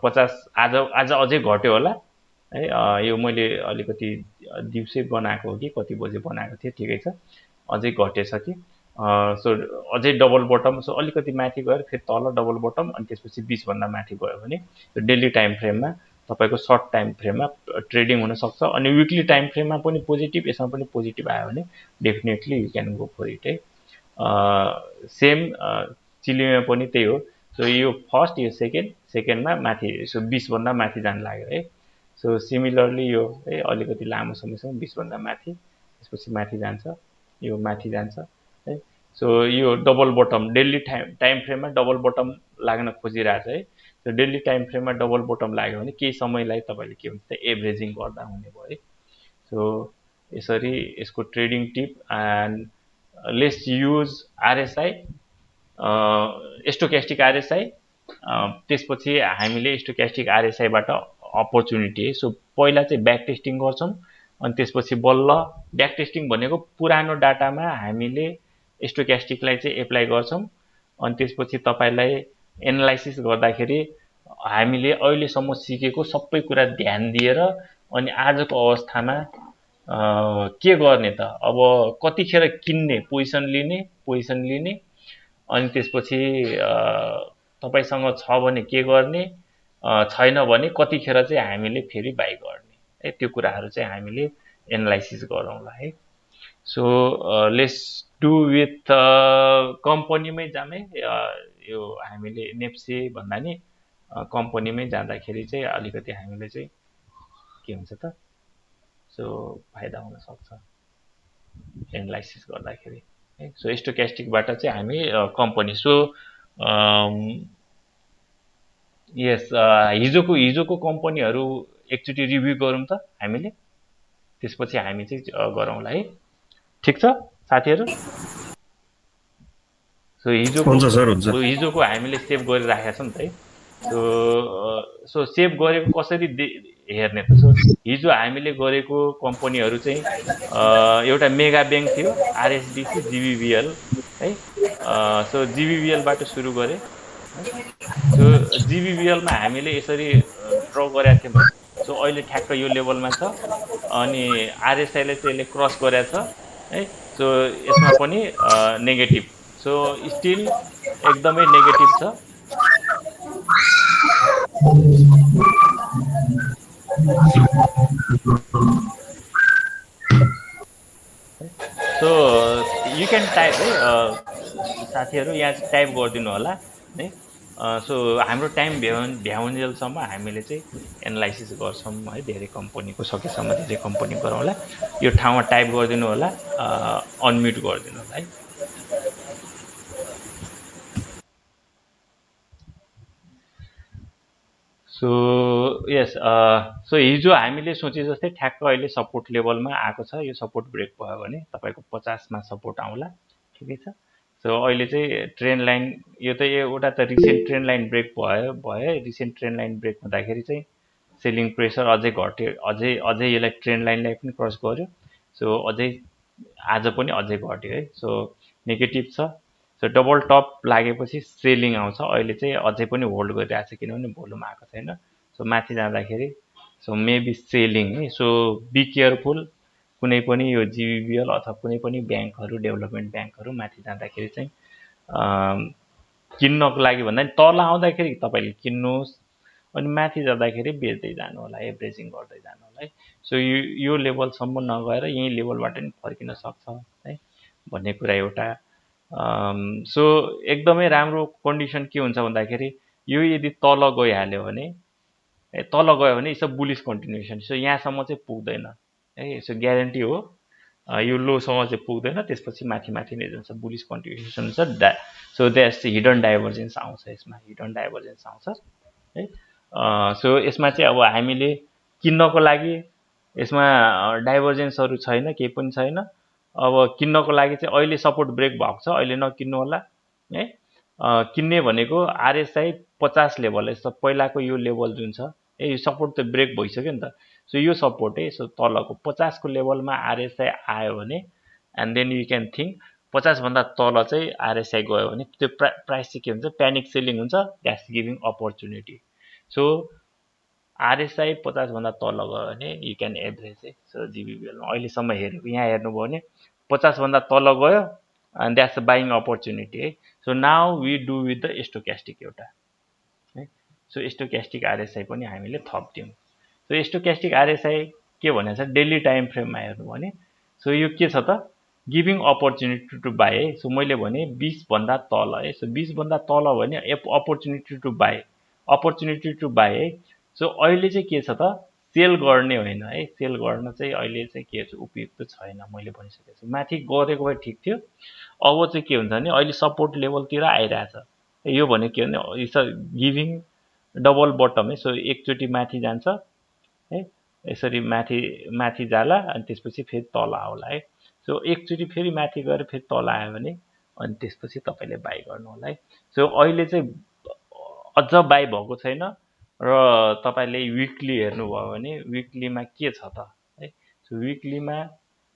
50 आज अझै घट्यो होला है। यो मैले अलिकति दिउँसै बनाएको हो कि कति बजे बनाएको थिएँ, ठिकै छ, अझै घटेछ कि। सो अझै डबल बटम, सो अलिकति माथि गएर फेरि तल डबल बटम अनि त्यसपछि 20 भन्दा माथि गयो भने डेली टाइम फ्रेममा तपाईँको सर्ट टाइम फ्रेममा ट्रेडिङ हुनसक्छ। अनि विकली टाइम फ्रेममा पनि पोजिटिभ, यसमा पनि पोजिटिभ आयो भने definitely you can go for it है। सेम चिलीमा पनि त्यही हो। सो यो फर्स्ट यो सेकेन्डमा माथि, सो 20 भन्दा माथि जान लाग्यो है। सो सिमिलरली यो है अलिकति लामो समयसम्म 20 भन्दा माथि, त्यसपछि माथि जान्छ, यो माथि जान्छ है। सो यो डबल बटम डेली टाइम फ्रेममा डबल बटम लाग्न खोजिरहेछ है। सो डेली टाइम फ्रेममा डबल बटम लाग्यो भने केही समयलाई तपाईँले के भन्छ एभरेजिङ गर्दा हुने भयो है। सो यसरी यसको trading tip and let's use RSI, stochastic RSI, त्यसपछि हामीले स्टोक्यास्टिक आरएसआईबाट अपर्च्युनिटी है। सो पहिला चाहिँ ब्याक टेस्टिङ गर्छौँ अनि त्यसपछि बल्ल ब्याक टेस्टिङ भनेको पुरानो डाटामा हामीले स्टोक्यास्टिकलाई चाहिँ एप्लाई गर्छौँ अनि त्यसपछि तपाईँलाई एनालाइसिस गर्दाखेरि हामीले अहिलेसम्म सिकेको सबै कुरा ध्यान दिएर अनि आजको अवस्थामा के गर्ने त, अब कतिखेर किन्ने, पोजिसन लिने अनि त्यसपछि तपाईँसँग छ भने के गर्ने, छैन भने कतिखेर चाहिँ हामीले फेरि बाई गर्ने है, त्यो कुराहरू चाहिँ हामीले एनालाइसिस गरौँला है। सो लेट्स डु विथ कम्पनीमै जाने, यो हामीले नेप्से भन्दा नि कम्पनीमै जाँदाखेरि चाहिँ अलिकति हामीले चाहिँ के हुन्छ त, सो फाइदा हुन सक्छ एनालाइसिस गर्दाखेरि है। सो स्टोक्यास्टिकबाट चाहिँ हामी कम्पनी, सो यस हिजोको कम्पनीहरू एकचोटि रिभ्यू गरौँ त हामीले, त्यसपछि हामी चाहिँ गरौँला है। ठिक छ साथीहरू? सो हिजोको हामीले सेभ गरिराखेका छौँ नि त है। सो सेभ गरेको कसरी हेर्ने त? सो हिजो हामीले गरेको कम्पनीहरू चाहिँ एउटा मेगा ब्याङ्क थियो, आरएसडिसी, जिबिबिएल है। सो जिबिबिएलबाट सुरु गरेँ है। सो जिबिबिएलमा हामीले यसरी ड्र गरेका थियौँ है। सो अहिले ठ्याक्क यो लेभलमा छ अनि आरएसआईले चाहिँ यसले क्रस गरेको छ है। सो यसमा पनि नेगेटिभ, सो स्टिल एकदमै नेगेटिभ छ। सो यु क्यान टाइप है, साथीहरू यहाँ टाइप गरिदिनु होला है। सो हाम्रो टाइम भ्याउन्जेलसम्म हामीले चाहिँ एनालाइसिस गर्छौँ है, धेरै कम्पनीको सकेसम्म धेरै कम्पनी गरौँला। यो ठाउँमा टाइप गरिदिनु होला, अनम्युट गरिदिनु होला है। सो यस, सो हिजो हामीले सोचे जस्तै ठ्याक्क अहिले सपोर्ट लेभलमा आएको छ। यो सपोर्ट ब्रेक भयो भने तपाईँको 50मा सपोर्ट आउला, ठिकै छ। सो अहिले चाहिँ ट्रेन्ड लाइन, यो त एउटा त रिसेन्ट ट्रेन्ड लाइन ब्रेक भयो। रिसेन्ट ट्रेन्ड लाइन ब्रेक हुँदाखेरि चाहिँ सेलिङ प्रेसर अझै घट्यो, अझै यसलाई ट्रेन्ड लाइनलाई पनि क्रस गर्यो। सो अझै आज पनि अझै घट्यो है। सो नेगेटिभ छ। सो डबल टप लागेपछि सेलिङ आउँछ। अहिले चाहिँ अझै पनि होल्ड गरिरहेको छ किनभने भोल्युम आएको छैन। सो माथि जाँदाखेरि सो मेबी सेलिङ है। सो बी केयरफुल, कुनै पनि यो जिबिबिएल अथवा कुनै पनि ब्याङ्कहरू, डेभलपमेन्ट ब्याङ्कहरू माथि जाँदाखेरि चाहिँ किन्नको लागि भन्दा नि तल आउँदाखेरि तपाईँले किन्नुहोस् अनि माथि जाँदाखेरि बेच्दै जानु होला, एभरेजिङ गर्दै जानु होला है। सो यो लेभलसम्म नगएर यही लेभलबाट नि फर्किन सक्छ है भन्ने कुरा एउटा। सो एकदमै राम्रो कन्डिसन के हुन्छ भन्दाखेरि यो यदि तल गइहाल्यो भने it's a bullish continuation. So यहाँसम्म चाहिँ पुग्दैन है, सो ग्यारेन्टी हो। यो लोसम्म चाहिँ पुग्दैन, त्यसपछि माथि नै जान्छ, बुलिस कन्टिन्युसन हुन्छ। सो द्याट्स हिडन डाइभर्जेन्स आउँछ, यसमा हिडन डाइभर्जेन्स आउँछ है। सो यसमा चाहिँ अब हामीले किन्नको लागि यसमा डाइभर्जेन्सहरू छैन, केही पनि छैन। अब किन्नको लागि चाहिँ अहिले सपोर्ट ब्रेक भएको छ, अहिले नकिन्नु होला है। किन्ने भनेको आरएसआई 50 लेभल, यस्तो पहिलाको यो लेभल जुन छ है, यो सपोर्ट त ब्रेक भइसक्यो नि त। सो यो सपोर्ट है, सो तलको 50 को लेभलमा आरएसआई आयो भने and then you can think 50 भन्दा तल चाहिँ आरएसआई गयो भने त्यो प्राइस चाहिँ के हुन्छ, प्यानिक सेलिङ हुन्छ, that's giving opportunity. So RSI 50 भन्दा तल गयो भने यु क्यान एभरेज है। सो जिबिबिएलमा अहिलेसम्म हेरेको, यहाँ हेर्नुभयो भने 50 भन्दा तल गयो एन्ड द्याट्स बाइङ अपर्च्युनिटी है। So now we do with the stochastic एउटा है। सो स्टोक्यास्टिक आरएसआई पनि हामीले थप्दियौँ। सो स्टोक्यास्टिक आरएसआई के भनेको छ, डेली टाइम फ्रेममा हेर्नु भने सो यो के छ त, गिभिङ अपर्च्युनिटी टु बाई है। सो मैले भने 20 भन्दा तल है। सो 20 भन्दा तल भने opportunity to buy, opportunity to buy है। सो अहिले चाहिँ के छ त, सेल गर्ने होइन है, सेल गर्न चाहिँ अहिले चाहिँ के छ, उपयुक्त छैन, मैले भनिसकेको छु। माथि गरेको भए ठिक थियो। अब चाहिँ के हुन्छ भने अहिले सपोर्ट लेभलतिर आइरहेछ। यो भने के भने it's a giving double bottom है। सो एकचोटि माथि जान्छ है, यसरी माथि माथि जाला अनि त्यसपछि फेरि तल आउला है। सो एकचोटि फेरि माथि गएर फेरि तल आयो भने अनि त्यसपछि तपाईँले बाई गर्नु होला है। सो अहिले चाहिँ अझ बाई भएको छैन र तपाईँले विकली हेर्नुभयो भने विकलीमा के छ त है। सो विकलीमा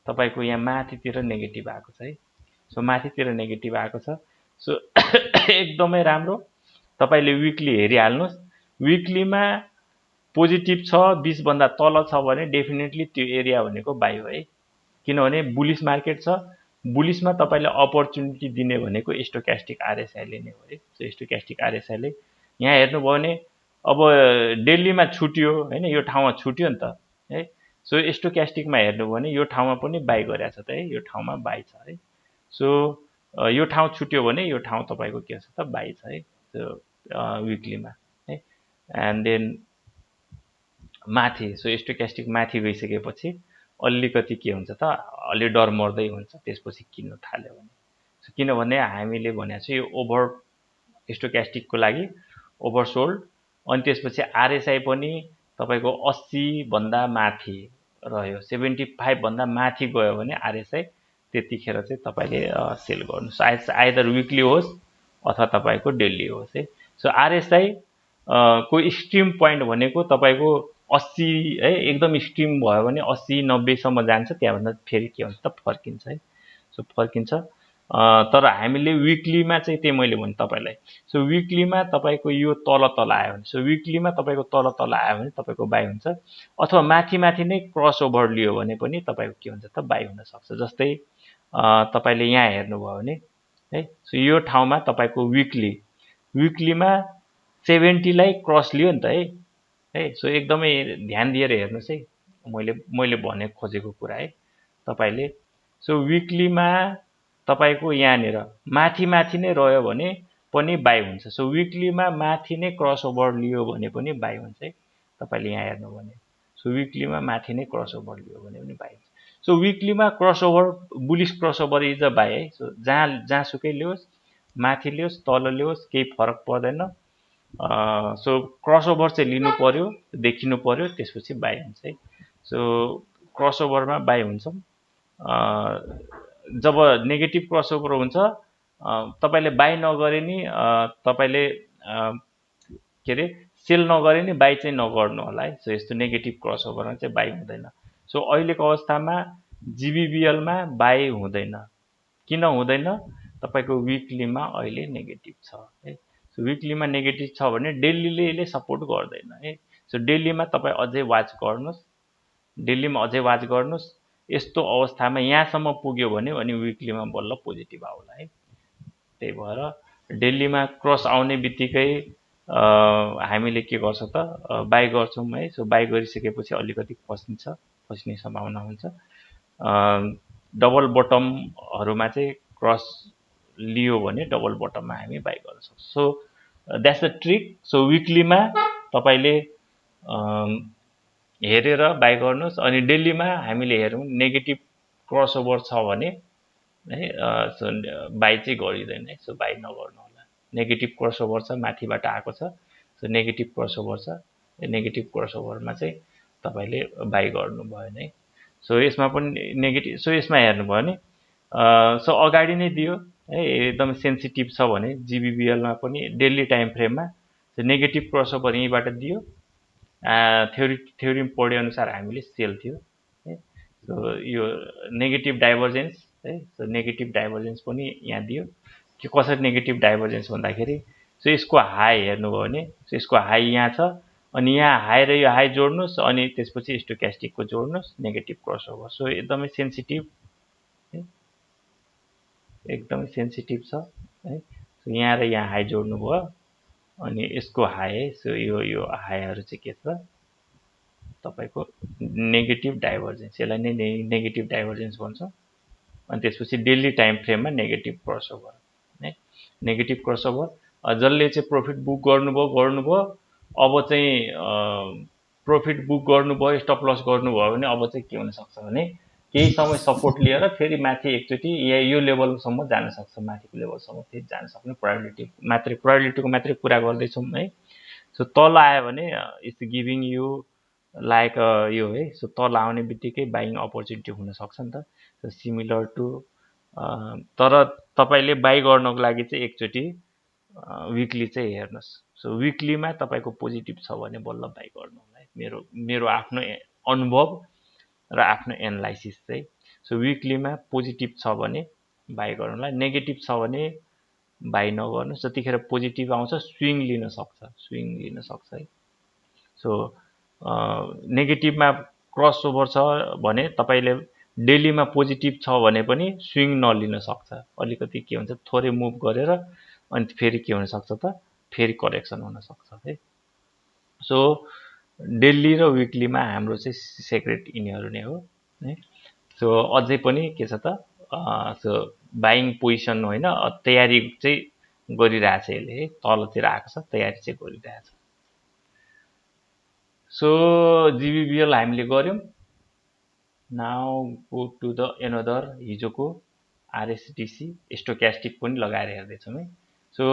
तपाईँको यहाँ माथितिर नेगेटिभ आएको छ है। सो माथितिर नेगेटिभ आएको छ। सो एकदमै राम्रो, तपाईँले विकली हेरिहाल्नुहोस्। विकलीमा पोजिटिभ छ 20 भन्दा तल छ भने डेफिनेटली त्यो एरिया भनेको बाई हो है। किनभने बुलिस मार्केट छ, बुलिसमा तपाईँले अपर्च्युनिटी दिने भनेको स्टोक्यास्टिक आरएसआईले नै हो है। सो स्टोक्यास्टिक आरएसआईले यहाँ हेर्नुभयो भने अब दिल्लीमा छुट्यो होइन, यो ठाउँमा छुट्यो नि त है। सो स्टोक्यास्टिकमा हेर्नुभयो भने यो ठाउँमा पनि बाई गरेको छ त है, यो ठाउँमा बाई छ है। सो यो ठाउँ छुट्यो भने यो ठाउँ तपाईँको के छ त बाई छ है। सो विकलीमा है। एन्ड देन माथि, सो स्टोक्यास्टिक माथि गइसकेपछि अलिकति के हुन्छ त अलि डर मर्दै हुन्छ त्यसपछि किन्नु थाल्यो भने। सो किनभने हामीले भनेको छ यो ओभर स्टोक्यास्टिकको लागि ओभरसोल्ड, अनि त्यसपछि आरएसआई पनि तपाईँको 80 भन्दा माथि रह्यो, 75 भन्दा माथि गयो भने आरएसआई त्यतिखेर चाहिँ तपाईँले सेल गर्नुहोस्, आइदर विकली होस् अथवा तपाईँको डेली होस् है। सो आरएसआई को एक्सट्रिम पोइन्ट भनेको तपाईँको 80 है, एकदम एक्सट्रिम भयो भने 80-90 सम्म जान्छ, त्यहाँभन्दा फेरि के हुन्छ त फर्किन्छ है। सो फर्किन्छ। तर हामीले विकलीमा चाहिँ त्यही मैले भने तपाईँलाई, सो विकलीमा तपाईँको यो तल तल आयो भने, सो विकलीमा तपाईँको तल तल आयो भने तपाईँको बाई हुन्छ, अथवा माथि माथि नै क्रस ओभर लियो भने पनि तपाईँको के हुन्छ त बाई हुनसक्छ। जस्तै तपाईँले यहाँ हेर्नुभयो भने है, सो यो ठाउँमा तपाईँको विकलीमा 70 लाई क्रस लियो नि त है। सो एकदमै ध्यान दिएर हेर्नुहोस् है, मैले भने खोजेको कुरा है तपाईँले। सो विकलीमा तपाईँको यहाँनिर माथि माथि नै रह्यो भने पनि बाई हुन्छ। सो विकलीमा माथि नै क्रस ओभर लियो भने पनि बाई हुन्छ है, तपाईँले यहाँ हेर्नु भने। सो विकलीमा माथि नै क्रस ओभर लियो भने पनि बाई हुन्छ। सो विकलीमा cross over, bullish cross over is a buy है। सो जहाँसुकै लियोस्, माथि लियोस् तल लियोस् केही फरक पर्दैन। सो क्रस ओभर चाहिँ लिनु पर्यो, देखिनु पर्यो, त्यसपछि बाई हुन्छ है। सो क्रस ओभरमा बाई हुन्छ। जब नेगेटिभ क्रस ओभर हुन्छ तपाईँले बाई नगरे नि तपाईँले के अरे सेल नगरे नि बाई चाहिँ नगर्नु होला है। सो यस्तो नेगेटिभ क्रस ओभरमा चाहिँ बाई हुँदैन। सो अहिलेको अवस्थामा जिबिबिएलमा बाई हुँदैन। किन हुँदैन? तपाईँको विकलीमा अहिले नेगेटिभ छ है। सो विकलीमा नेगेटिभ छ भने डेलीले यसले सपोर्ट गर्दैन है। सो डेलीमा तपाईँ अझै वाच गर्नुहोस्, डेलीमा अझै वाच गर्नुहोस्। यस्तो अवस्थामा यहाँसम्म पुग्यो भने अनि विकलीमा बल्ल पोजिटिभ आउला है। त्यही भएर डेलीमा क्रस आउने बित्तिकै हामीले के गर्छौँ त बाई गर्छौँ है। सो बाई गरिसकेपछि अलिकति फस्ने सम्भावना हुन्छ। डबल बटमहरूमा चाहिँ क्रस लियो भने डबल बटममा हामी बाई गर्न सक्छौँ। So that's the trick. So विकलीमा तपाईँले हेरेर बाई गर्नुहोस्, अनि डेलीमा हामीले हेरौँ नेगेटिभ क्रस ओभर छ भने है सो बाई चाहिँ गरिँदैन है। सो बाई नगर्नु होला। नेगेटिभ क्रस ओभर छ, माथिबाट आएको छ, सो नेगेटिभ क्रस ओभर छ, नेगेटिभ क्रस ओभरमा चाहिँ तपाईँले बाई गर्नु भएन है। सो यसमा पनि नेगेटिभ, सो यसमा हेर्नुभयो भने सो अगाडि नै दियो है, एकदम सेन्सिटिभ छ भने जिबिबिएलमा पनि डेली टाइम फ्रेममा नेगेटिभ क्रस ओभर यहीँबाट दियो। थ्योरी पढे अनुसार हामीले सेल थियो है। सो यो नेगेटिभ डाइभर्जेन्स है। सो नेगेटिभ डाइभर्जेन्स पनि यहाँ दियो। कि कसरी नेगेटिभ डाइभर्जेन्स भन्दाखेरि सो यसको हाई हेर्नुभयो भने सो यसको हाई यहाँ छ, अनि यहाँ हाई र यो हाई जोड्नुहोस्, अनि त्यसपछि स्टोक्यास्टिकको जोड्नुहोस्, नेगेटिभ क्रस ओभर। सो एकदमै सेन्सिटिभ है, एकदमै सेन्सिटिभ छ है। सो यहाँ र यहाँ हाई जोड्नुभयो, अनि यसको हाई है। सो यो हाईहरू चाहिँ के छ तपाईँको नेगेटिभ डाइभर्जेन्स, यसलाई नै नेगेटिभ डाइभर्जेन्स भन्छ। अनि त्यसपछि डेली टाइम फ्रेममा नेगेटिभ क्रस ओभर है। नेगेटिभ क्रस ओभर जसले चाहिँ प्रफिट बुक गर्नुभयो अब चाहिँ प्रफिट बुक गर्नुभयो, स्टप लस गर्नुभयो भने अब चाहिँ के हुनसक्छ भने केही समय सपोर्ट लिएर फेरि माथि एकचोटि यो लेभलसम्म जान सक्छ, माथिको लेभलसम्म फेरि जान सक्ने प्रोबेबिलिटीको मात्रै कुरा गर्दैछौँ है। सो तल आयो भने इट्स गिभिङ यु लाइक यो है। सो तल आउने बित्तिकै बाइङ अपर्च्युनिटी हुनसक्छ नि त। सो सिमिलर टु तर तपाईँले बाई गर्नको लागि चाहिँ एकचोटि विकली चाहिँ हेर्नुहोस्। सो विकलीमा तपाईँको पोजिटिभ छ भने बल्ल बाई गर्नु होला है। मेरो आफ्नो अनुभव र आफ्नो एनालाइसिस चाहिँ। सो विकलीमा पोजिटिभ छ भने बाई गर्नुलाई, नेगेटिभ छ भने बाई नगर्नुहोस्। जतिखेर पोजिटिभ आउँछ स्विङ लिन सक्छ है। सो नेगेटिभमा क्रस ओभर छ भने तपाईँले डेलीमा पोजिटिभ छ भने पनि स्विङ नलिन सक्छ। अलिकति के हुन्छ थोरै मुभ गरेर अनि फेरि के हुनसक्छ त फेरि करेक्सन हुनसक्छ है। सो डेली र विकलीमा हाम्रो चाहिँ सेक्रेट यिनीहरू नै हो है। सो अझै पनि के छ त सो बाइङ पोजिसन होइन तयारी चाहिँ गरिरहेछ यसले है। तलतिर आएको छ, तयारी चाहिँ गरिरहेछ। सो जिबिबिएल हामीले गऱ्यौँ। Now go to the another हिजोको आरएसडिसी स्टोक्यास्टिक पनि लगाएर हेर्दैछौँ है। सो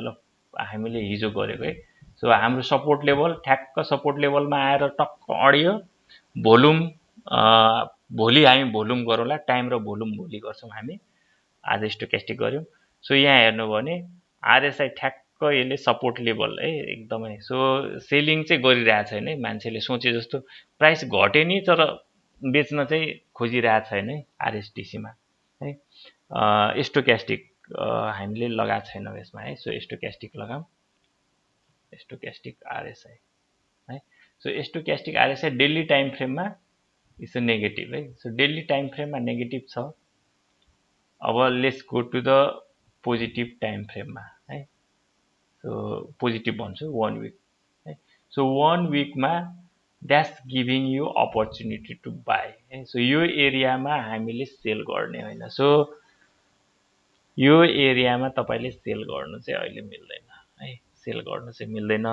ल हामीले हिजो गरेको है। सो हाम्रो सपोर्ट लेभल ठ्याक्क सपोर्ट लेभलमा आएर टक्क अडियो। भोल्युम भोलि हामी भोल्युम गरौँला, टाइम र भोल्युम भोलि गर्छौँ हामी। आज स्टोक्यास्टिक गऱ्यौँ। सो यहाँ हेर्नुभयो भने आरएसआई ठ्याक्क यसले सपोर्ट लेभल है एकदमै। सो सेलिङ चाहिँ गरिरहेको छैन है। मान्छेले सोचे जस्तो प्राइस घट्यो नि तर बेच्न चाहिँ खोजिरहेको छैन है आरएसडिसीमा है। स्टोक्यास्टिक हामीले लगाएको छैनौँ यसमा है। सो स्टोक्यास्टिक लगाऊँ, स्टोक्यास्टिक आरएसआई है। So stochastic RSI daily time फ्रेममा इट्स अ नेगेटिभ है। सो डेली टाइम फ्रेममा नेगेटिभ छ। अब let's go to the positive time फ्रेममा है। सो पोजिटिभ भन्छु 1 विक है। सो 1 विकमा that's giving you opportunity to buy है। सो यो एरियामा हामीले सेल गर्ने होइन। सो यो एरियामा तपाईँले सेल गर्नु चाहिँ अहिले मिल्दैन है। सेल गर्नु चाहिँ मिल्दैन।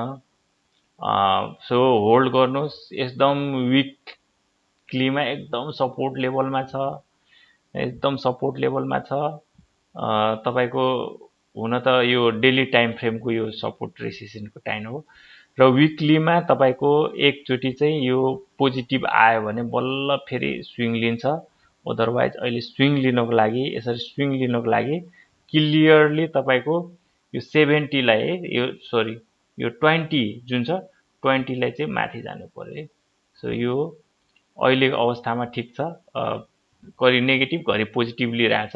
सो होल्ड गर्नुहोस्। एकदम विकलीमा एकदम सपोर्ट लेभलमा छ, एकदम सपोर्ट लेभलमा छ। तपाईँको हुन त यो डेली टाइम फ्रेमको यो सपोर्ट रेसिस्टेन्सको टाइम हो र विकलीमा तपाईँको एकचोटि चाहिँ यो पोजिटिभ आयो भने बल्ल फेरि स्विङ लिन्छ। अदरवाइज अहिले स्विङ लिनको लागि यसरी स्विङ लिनको लागि क्लियरली तपाईँको यो 70 लाई है यो सरी यो 20 जुन छ 20 लाई चाहिँ माथि जानु पर्यो है। सो यो अहिलेको अवस्थामा ठिक छ। घरि नेगेटिभ घरि पोजिटिभ लिइरहेछ।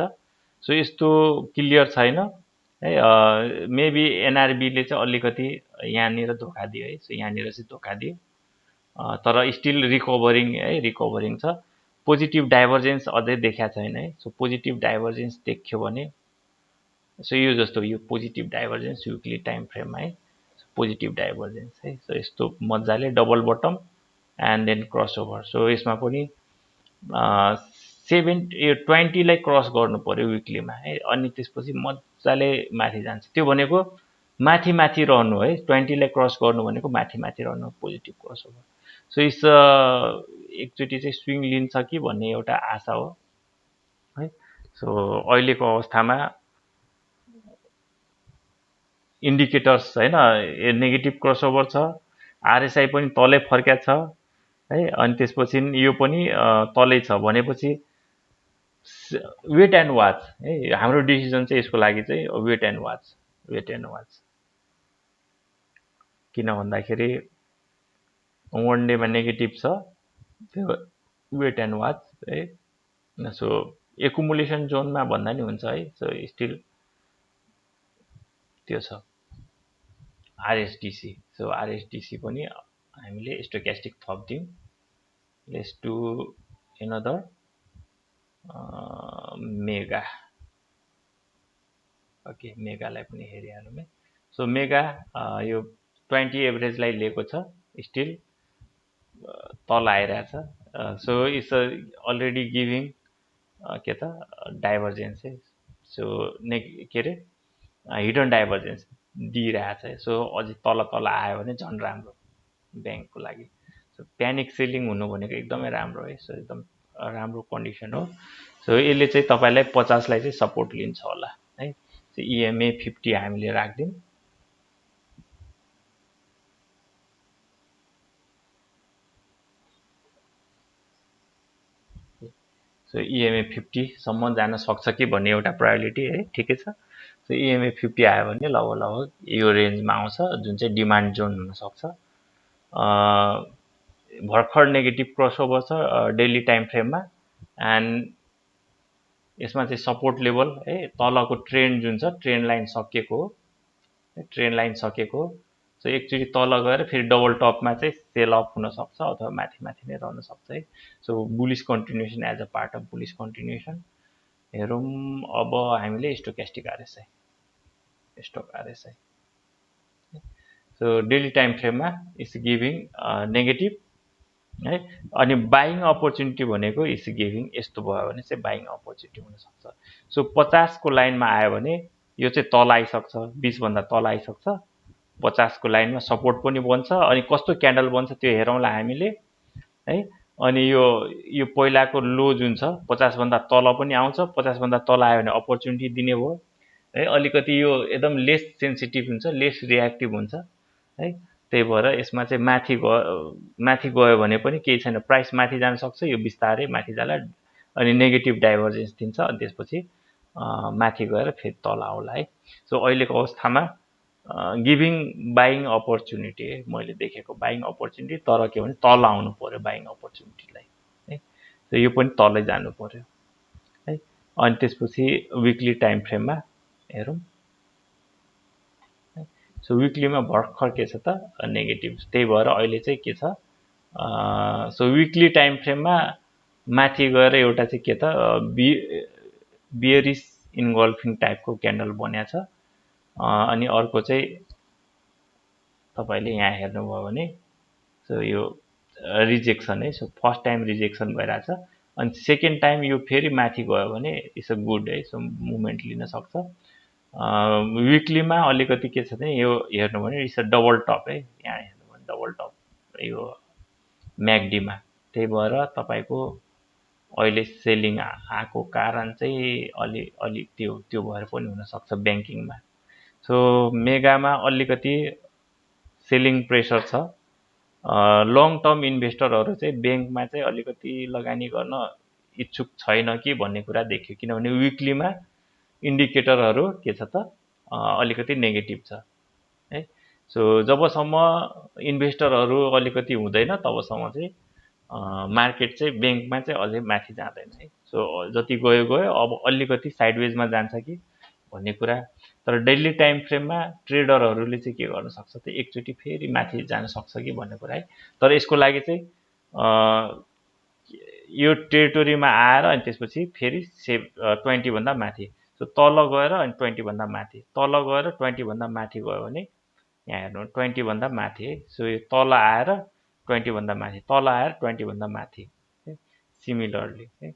सो यस्तो क्लियर छैन है। मेबी एनआरबीले चाहिँ अलिकति यहाँनिर धोका दियो है। सो यहाँनिर चाहिँ धोका दियो तर स्टिल रिकभरिङ है, रिकभरिङ छ। पोजिटिभ डाइभर्जेन्स अझै देखाएको छैन है। सो पोजिटिभ डाइभर्जेन्स देख्यो भने सो यो जस्तो यो पोजिटिभ डाइभर्जेन्स विकली टाइम फ्रेममा है। पोजिटिभ डाइभर्जेन्स है। सो यस्तो मजाले double bottom and then cross over. So यसमा पनि 20 लाई क्रस गर्नु पर्यो विकलीमा है। अनि त्यसपछि मजाले माथि जान्छ। त्यो भनेको माथि माथि रहनु है। 20 लाई क्रस गर्नु भनेको माथि माथि रहनु पोजिटिभ क्रस ओभर। सो इस एकचोटि चाहिँ स्विङ लिन्छ कि भन्ने एउटा आशा हो है। सो अहिलेको अवस्थामा इन्डिकेटर्स हैन नेगेटिभ क्रस ओभर छ। आरएसआई पनि तलै फर्क्या छ है। अनि त्यसपछि यो पनि तलै छ भनेपछि वेट एन्ड वाच है। हाम्रो डिसिजन चाहिँ यसको लागि चाहिँ wait and watch, wait and watch. किन भन्दाखेरि 1 डेमा नेगेटिभ छ, त्यो वेट एन्ड वाच है। सो एकुमुलेसन जोनमा भन्दा नि हुन्छ है। सो स्टिल त्यो छ आरएसडिसी। सो आरएसडिसी पनि हामीले स्टोक्यास्टिक थप्दियौँ। Let's do another mega. Okay मेगालाई पनि हेरिहालौँ है। सो मेगा यो 20 एभरेजलाई लिएको छ, स्टिल तल आइरहेछ। सो इट्स अलरेडी गिभिङ के त डाइभर्जेन्स है। सो के अरे हिडन डाइभर्जेन्स दिइरहेछ है। सो अझै तल तल आयो भने झन् राम्रो ब्याङ्कको लागि। सो प्यानिक सेलिङ हुनु भनेको एकदमै राम्रो है। सो एकदम राम्रो कन्डिसन हो। सो यसले चाहिँ तपाईँलाई 50 लाई चाहिँ सपोर्ट लिन्छ होला है। सो इएमए 50 हामीले राख्दियौँ। सो इएमए 50 सम्म जान सक्छ कि भन्ने एउटा प्रायोरिटी है, ठिकै छ। सो इएमए 50 आयो भने लगभग यो रेन्जमा आउँछ, जुन चाहिँ डिमान्ड जोन हुनसक्छ। भर्खर नेगेटिभ क्रसओभर छ डेली टाइम फ्रेममा, एन्ड यसमा चाहिँ सपोर्ट लेभल है, तलको ट्रेन्ड जुन छ ट्रेन्ड लाइन सकिएको हो, ट्रेन्ड लाइन सकिएको हो। सो एकचोटि तल गएर फेरि डबल टपमा चाहिँ सेल अफ हुनसक्छ अथवा माथि माथि नै रहन सक्छ है। So bullish continuation as a part of bullish continuation हेरौँ। अब हामीले stochastic RSI, stock RSI. So daily time फ्रेममा इज गिभिङ नेगेटिभ है, अनि बाइङ अपर्च्युनिटी भनेको इज गिभिङ यस्तो भयो भने चाहिँ बाइङ अपर्च्युनिटी हुनसक्छ। सो 50 को लाइनमा आयो भने यो चाहिँ तल आइसक्छ, 20 भन्दा तल आइसक्छ। 50 को लाइनमा सपोर्ट पनि बन्छ, अनि कस्तो क्यान्डल बन्छ त्यो हेरौँला हामीले है। अनि यो पहिलाको लो जुन छ 50 भन्दा तल पनि आउँछ, 50 भन्दा तल आयो भने अपर्च्युनिटी दिने भयो है। अलिकति यो एकदम लेस सेन्सिटिभ हुन्छ, लेस रियाक्टिभ हुन्छ है। त्यही भएर यसमा चाहिँ माथि गयो भने पनि केही छैन, प्राइस माथि जान सक्छ, यो बिस्तारै माथि जाला, अनि नेगेटिभ डाइभर्जेन्स दिन्छ, अनि त्यसपछि माथि गएर फेरि तल आउला है। सो अहिलेको अवस्थामा गिभिङ बाइङ अपर्च्युनिटी है, मैले देखेको बाइङ अपर्च्युनिटी, तर के भने तल आउनु पर्यो बाइङ अपर्च्युनिटीलाई है। सो यो पनि तलै जानु पर्यो है। अनि त्यसपछि विकली टाइम फ्रेममा हेरौँ। सो विकलीमा भर्खर के छ त नेगेटिभ, त्यही भएर अहिले चाहिँ के छ, सो विकली टाइम फ्रेममा माथि गएर एउटा चाहिँ के त बियरिस इन्गल्फिङ टाइपको क्यान्डल बन्या छ। अनि अर्को चाहिँ तपाईँले यहाँ हेर्नुभयो भने सो यो रिजेक्सन है। सो फर्स्ट टाइम रिजेक्सन भइरहेछ, अनि सेकेन्ड टाइम यो फेरि माथि गयो भने इट्स अ गुड है। सो मुभमेन्ट लिन सक्छ। विकलीमा अलिकति के छ भने यो हेर्नु भने इट्स अ डबल टप है, यहाँ हेर्नु भने डबल टप यो म्याकडीमा। त्यही भएर तपाईँको अहिले सेलिङ आएको कारण चाहिँ अलि त्यो भएर पनि हुनसक्छ ब्याङ्किङमा। सो मेगामा अलिकति सेलिङ प्रेसर छ। लङ टर्म इन्भेस्टरहरू चाहिँ ब्याङ्कमा चाहिँ अलिकति लगानी गर्न इच्छुक छैन कि भन्ने कुरा देखियो, किनभने विकलीमा इन्डिकेटरहरू के छ त अलिकति नेगेटिभ छ है। सो जबसम्म इन्भेस्टरहरू अलिकति हुँदैन तबसम्म चाहिँ मार्केट चाहिँ ब्याङ्कमा चाहिँ अझै माथि जाँदैन है। सो जति गयो गयो, अब अलिकति साइडवेजमा जान्छ कि भन्ने कुरा। तर डेली टाइम फ्रेममा ट्रेडरहरूले चाहिँ के गर्न सक्छ त एकचोटि फेरि माथि जान सक्छ कि भन्ने कुरा है। तर यसको लागि चाहिँ यो टेरिटोरीमा आएर अनि त्यसपछि फेरि 20 भन्दा माथि, सो तल गएर अनि 20 भन्दा माथि, तल गएर 20 भन्दा माथि गयो भने यहाँ हेर्नु 20 भन्दा माथि है। सो यो तल आएर 20 भन्दा माथि, तल आएर 20 भन्दा माथि है, सिमिलरली है।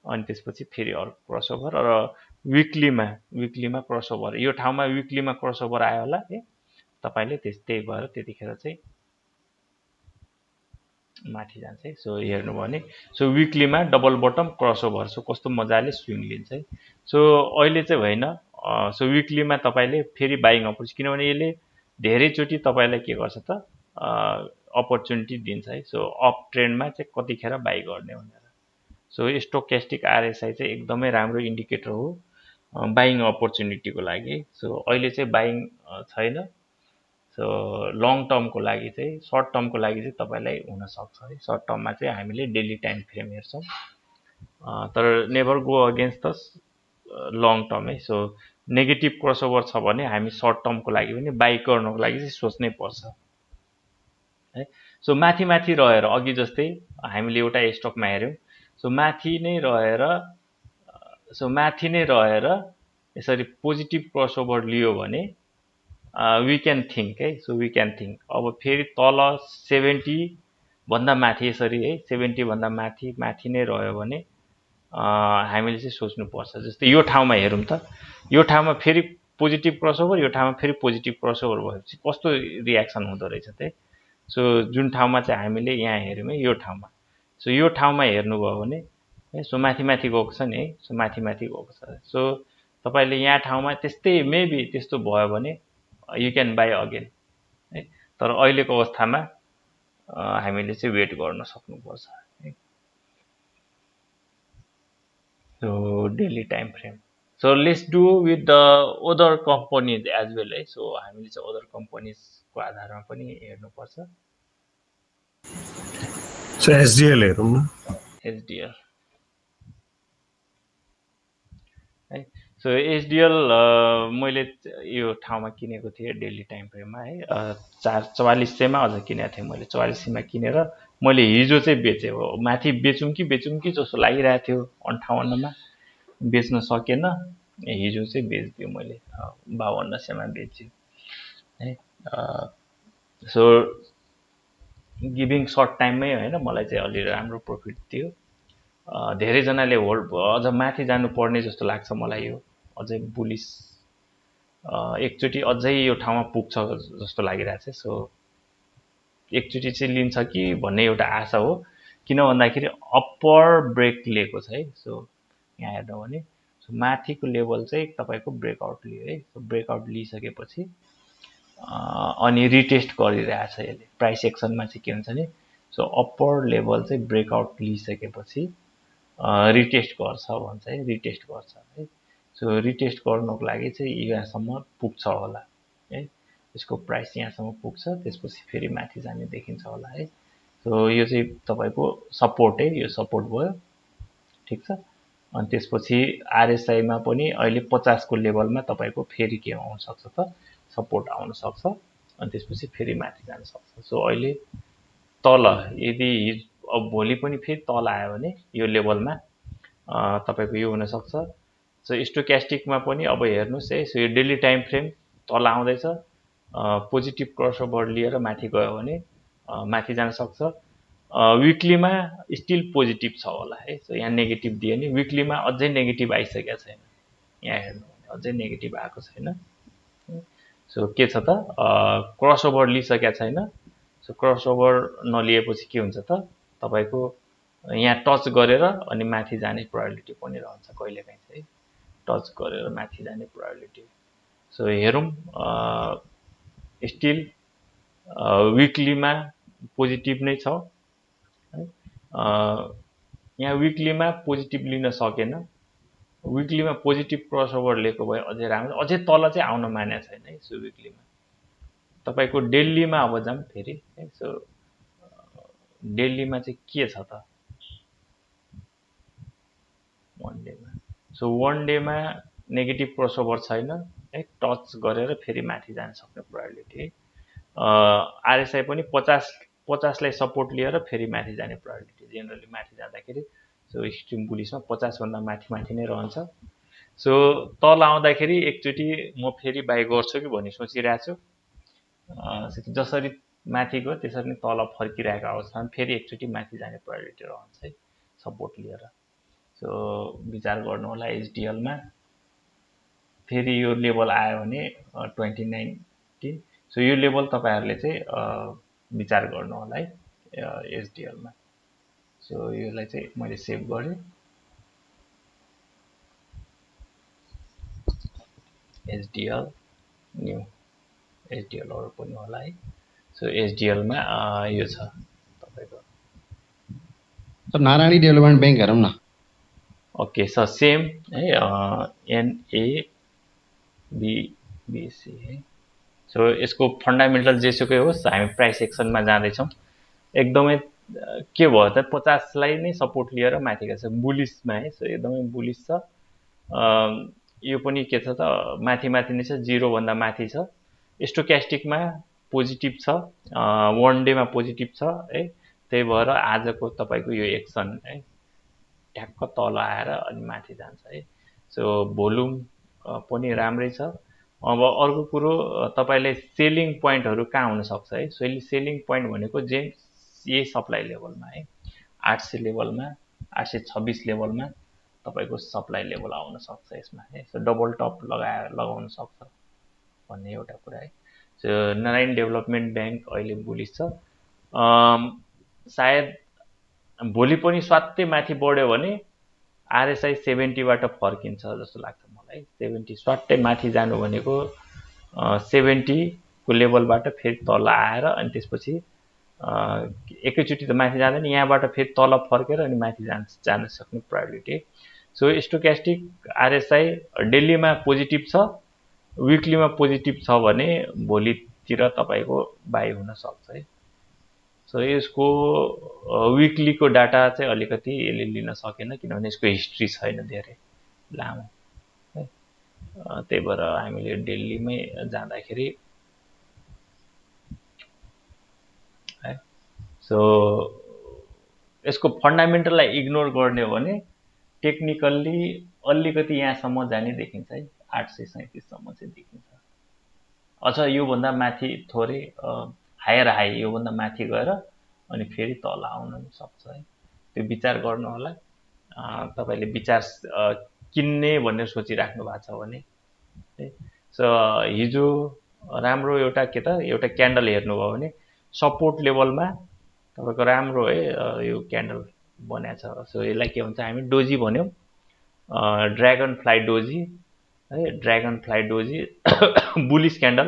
अनि त्यसपछि फेरि अर्को क्रसओभर, र विकलीमा क्रसओभर, यो ठाउँमा विकलीमा क्रसओभर आयो होला है तपाईँले, त्यही भएर त्यतिखेर चाहिँ माथि जान्छ है। सो हेर्नुभयो भने सो विकलीमा डबल बटम क्रसओभर, सो कस्तो मजाले स्विङ लिन्छ है। सो अहिले चाहिँ होइन, सो विकलीमा तपाईँले फेरि बाइङ अपर्च्युनिटी, किनभने यसले धेरैचोटि तपाईँलाई के गर्छ त अपर्च्युनिटी दिन्छ है। सो अप ट्रेन्डमा चाहिँ कतिखेर बाइ गर्ने भनेर। सो स्टोक्यास्टिक आरएसआई चाहिँ एकदमै राम्रो इन्डिकेटर हो बाइङ अपर्च्युनिटीको लागि। सो अहिले चाहिँ बाइङ छैन। सो लङ टर्मको लागि चाहिँ, सर्ट टर्मको लागि चाहिँ तपाईँलाई हुनसक्छ है। सर्ट टर्ममा चाहिँ हामीले डेली टाइम फ्रेम हेर्छौँ, तर never go against the long term है। सो नेगेटिभ क्रसओभर छ भने हामी सर्ट टर्मको लागि पनि बाइ गर्नको लागि चाहिँ सोच्नै पर्छ है। सो माथि रहेर अघि जस्तै हामीले एउटा स्टकमा हेऱ्यौँ, सो माथि नै रहेर यसरी पोजिटिभ क्रसओभर लियो भने वी क्यान थिङ्क है। सो वी क्यान थिङ्क अब फेरि तल 70 भन्दा माथि यसरी है, 70 भन्दा माथि नै रह्यो भने हामीले चाहिँ सोच्नुपर्छ। जस्तै यो ठाउँमा हेरौँ त, यो ठाउँमा फेरि पोजिटिभ क्रसओभर, यो ठाउँमा फेरि पोजिटिभ क्रसओभर भएपछि कस्तो रियाक्सन हुँदो रहेछ त। सो जुन ठाउँमा चाहिँ हामीले यहाँ हेऱ्यौँ है, यो ठाउँमा, सो यो ठाउँमा हेर्नुभयो भने है, सो माथि गएको छ नि है, सो माथि गएको छ। सो तपाईँले यहाँ ठाउँमा त्यस्तै मेबी त्यस्तो भयो भने यु क्यान बाई अगेन है। तर अहिलेको अवस्थामा हामीले चाहिँ वेट गर्न सक्नुपर्छ है। So daily time frame so let's do with the other companies as well है सो हामीले चाहिँ अदर कम्पनीजको आधारमा पनि हेर्नुपर्छ सो एसडिएल हेरौँ न एचडिएल है सो एचडिएल मैले यो ठाउँमा किनेको थिएँ डेली टाइम फ्रेममा है 4400मा अझ किनेको थिएँ मैले 4400मा किनेर मैले हिजो चाहिँ बेचेँ हो माथि बेचौँ कि जस्तो लागिरहेको थियो 58मा बेच्न सकेन हिजो चाहिँ बेचिदियो मैले 5200मा बेच्यो है सो गिभिङ सर्ट टाइममै होइन मलाई चाहिँ अलि राम्रो प्रफिट थियो धेरैजनाले होल्ड अझ माथि जानुपर्ने जस्तो लाग्छ मलाई यो अझै बुलिस एकचोटि अझै यो ठाउँमा पुग्छ जस्तो लागिरहेछ सो एकचोटि चाहिँ लिन्छ कि भन्ने एउटा आशा हो किन भन्दाखेरि अप्पर ब्रेक लिएको छ है सो यहाँ हेर्नु भने सो माथिको लेभल चाहिँ तपाईँको ब्रेकआउट लियो है सो ब्रेकआउट लिइसकेपछि अनि रिटेस्ट गरिरहेछ यसले प्राइस एक्सनमा चाहिँ के हुन्छ नि सो अप्पर लेभल चाहिँ ब्रेकआउट लिइसकेपछि रिटेस्ट गर्छ भन्छ है रिटेस्ट गर्छ है सो रिटेस्ट गर्नको लागि चाहिँ यहाँसम्म पुग्छ होला है यसको प्राइस यहाँसम्म पुग्छ त्यसपछि फेरि माथि जाने देखिन्छ होला है सो यो चाहिँ तपाईँको सपोर्ट है यो सपोर्ट भयो ठिक छ अनि त्यसपछि आरएसआईमा पनि अहिले 50 को लेभलमा तपाईँको फेरि के आउन सक्छ त सपोर्ट आउन सक्छ अनि त्यसपछि फेरि माथि जान सक्छ सो अहिले तल यदि अब भोलि पनि फेरि तल आयो भने यो लेभलमा तपाईँको यो हुनसक्छ सो स्टोक्यास्टिकमा पनि अब हेर्नुहोस् है सो यो डेली टाइम फ्रेम तल आउँदैछ पोजिटिभ क्रसओभर लिएर माथि गयो भने माथि जान सक्छ विकलीमा स्टिल पोजिटिभ छ होला है सो यहाँ नेगेटिभ दियो नि विकलीमा अझै नेगेटिभ आइसकेको छैन यहाँ हेर्नु भने अझै नेगेटिभ आएको छैन सो के छ त क्रसओभर लिइसकेको छैन सो क्रसओभर नलिएपछि के हुन्छ त तपाईँको यहाँ टच गरेर अनि माथि जाने प्रोबेबिलिटी पनि रहन्छ कहिलेकाहीँ चाहिँ टच गरेर माथि जाने प्रोबेबिलिटी सो हेरौँ स्टिल विकलीमा पोजिटिभ नै छ है यहाँ विकलीमा पोजिटिभ लिन सकेन विकलीमा पोजिटिभ क्रसओभर लिएको भए अझै राम्रो अझै तल चाहिँ आउन मानेको छैन है सो विकलीमा तपाईँको डेलीमा अब जाऊँ फेरि है सो डेलीमा चाहिँ के छ त वान डेमा सो वान डेमा नेगेटिभ क्रसओभर छैन है टच गरेर फेरि माथि जान सक्ने प्रोबेबिलिटी है आरएसआई पनि 50लाई सपोर्ट लिएर फेरि माथि जाने प्रोबेबिलिटी जेनरली माथि जाँदाखेरि सो एक्सट्रिम बुलिसमा 50भन्दा माथि नै रहन्छ सो तल आउँदाखेरि एकचोटि म फेरि बाई गर्छु कि भन्ने सोचिरहेको छु जसरी माथि गयो त्यसरी नै तल फर्किरहेको अवस्थामा फेरि एकचोटि माथि जाने प्रोबेबिलिटी रहन्छ है सपोर्ट लिएर सो विचार गर्नु होला एचडिएलमा फेरि यो लेभल आयो भने 2019 सो यो लेभल तपाईँहरूले चाहिँ विचार गर्नु होला है एचडिएलमा सो यसलाई चाहिँ मैले सेभ गरेँ एचडिएल न्यू एचडिएलहरू पनि होला है सो एचडिएलमा यो छ तपाईँको सर नारायणी डेभलपमेन्ट ब्याङ्क हेरौँ न ओके सर सेम है एनएबीबीसी है सो यसको फन्डामेन्टल जेसुकै होस् हामी प्राइस एक्सनमा जाँदैछौँ एकदमै के भयो त 50लाई नै सपोर्ट लिएर माथि गएको छ बुलिसमा है सो एकदमै बुलिस छ यो पनि के छ त माथि नै छ 0 भन्दा माथि छ स्टोक्यास्टिकमा पोजिटिभ छ वान डेमा पोजिटिभ छ है त्यही भएर आजको तपाईँको यो एक्सन है ठ्याक्क तल आएर अनि माथि जान्छ है सो भोल्युम पनि राम्रै छ अब अर्को कुरो तपाईँले सेलिङ पोइन्टहरू कहाँ हुनसक्छ है सेलिङ पोइन्ट भनेको यही सप्लाई लेभलमा है 800 लेभलमा 826 लेभलमा तपाईँको सप्लाई लेभल आउन सक्छ यसमा है सो डबल टप लगाउन सक्छ भन्ने एउटा कुरा है सो नारायण डेभलपमेन्ट ब्याङ्क अहिले बुलिस छ सायद भोलि पनि स्वात्तै माथि बढ्यो भने आरएसआई 70बाट फर्किन्छ जस्तो लाग्छ मलाई 70 स्वाट्टै माथि जानु भनेको 70 को लेभलबाट फेरि तल आएर अनि त्यसपछि एकैचोटि त माथि जाँदैन यहाँबाट फेरि तल फर्केर अनि माथि जान सक्ने probability so stochastic RSI डेलीमा positive छ, विकलीमा पोजिटिभ छ भने भोलितिर तपाईँको बाई हुन सक्छ है। सो यसको विकलीको डाटा चाहिँ अलिकति यसले लिन सकेन किनभने यसको हिस्ट्री छैन धेरै लामो है। त्यही भएर हामीले डेलीमै जाँदाखेरि है, सो यसको फन्डामेन्टललाई इग्नोर गर्ने हो भने टेक्निकल्ली अलिकति यहाँसम्म जाने देखिन्छ है, 837 सम्म चाहिँ देखिन्छ। अझ योभन्दा माथि थोरै हायर हाई योभन्दा माथि गएर अनि फेरि तल आउन सक्छ है, त्यो विचार गर्नु होला। तपाईँले विचार किन्ने भनेर सोचिराख्नु भएको छ भने है। सो हिजो राम्रो एउटा एउटा क्यान्डल हेर्नुभयो भने सपोर्ट लेभलमा तपाईँको राम्रो है यो क्यान्डल बनाएको छ। सो यसलाई के भन्छ हामी डोजी भन्यौँ, ड्र्यागन फ्लाई डोजी है, dragon fly doji bullish candle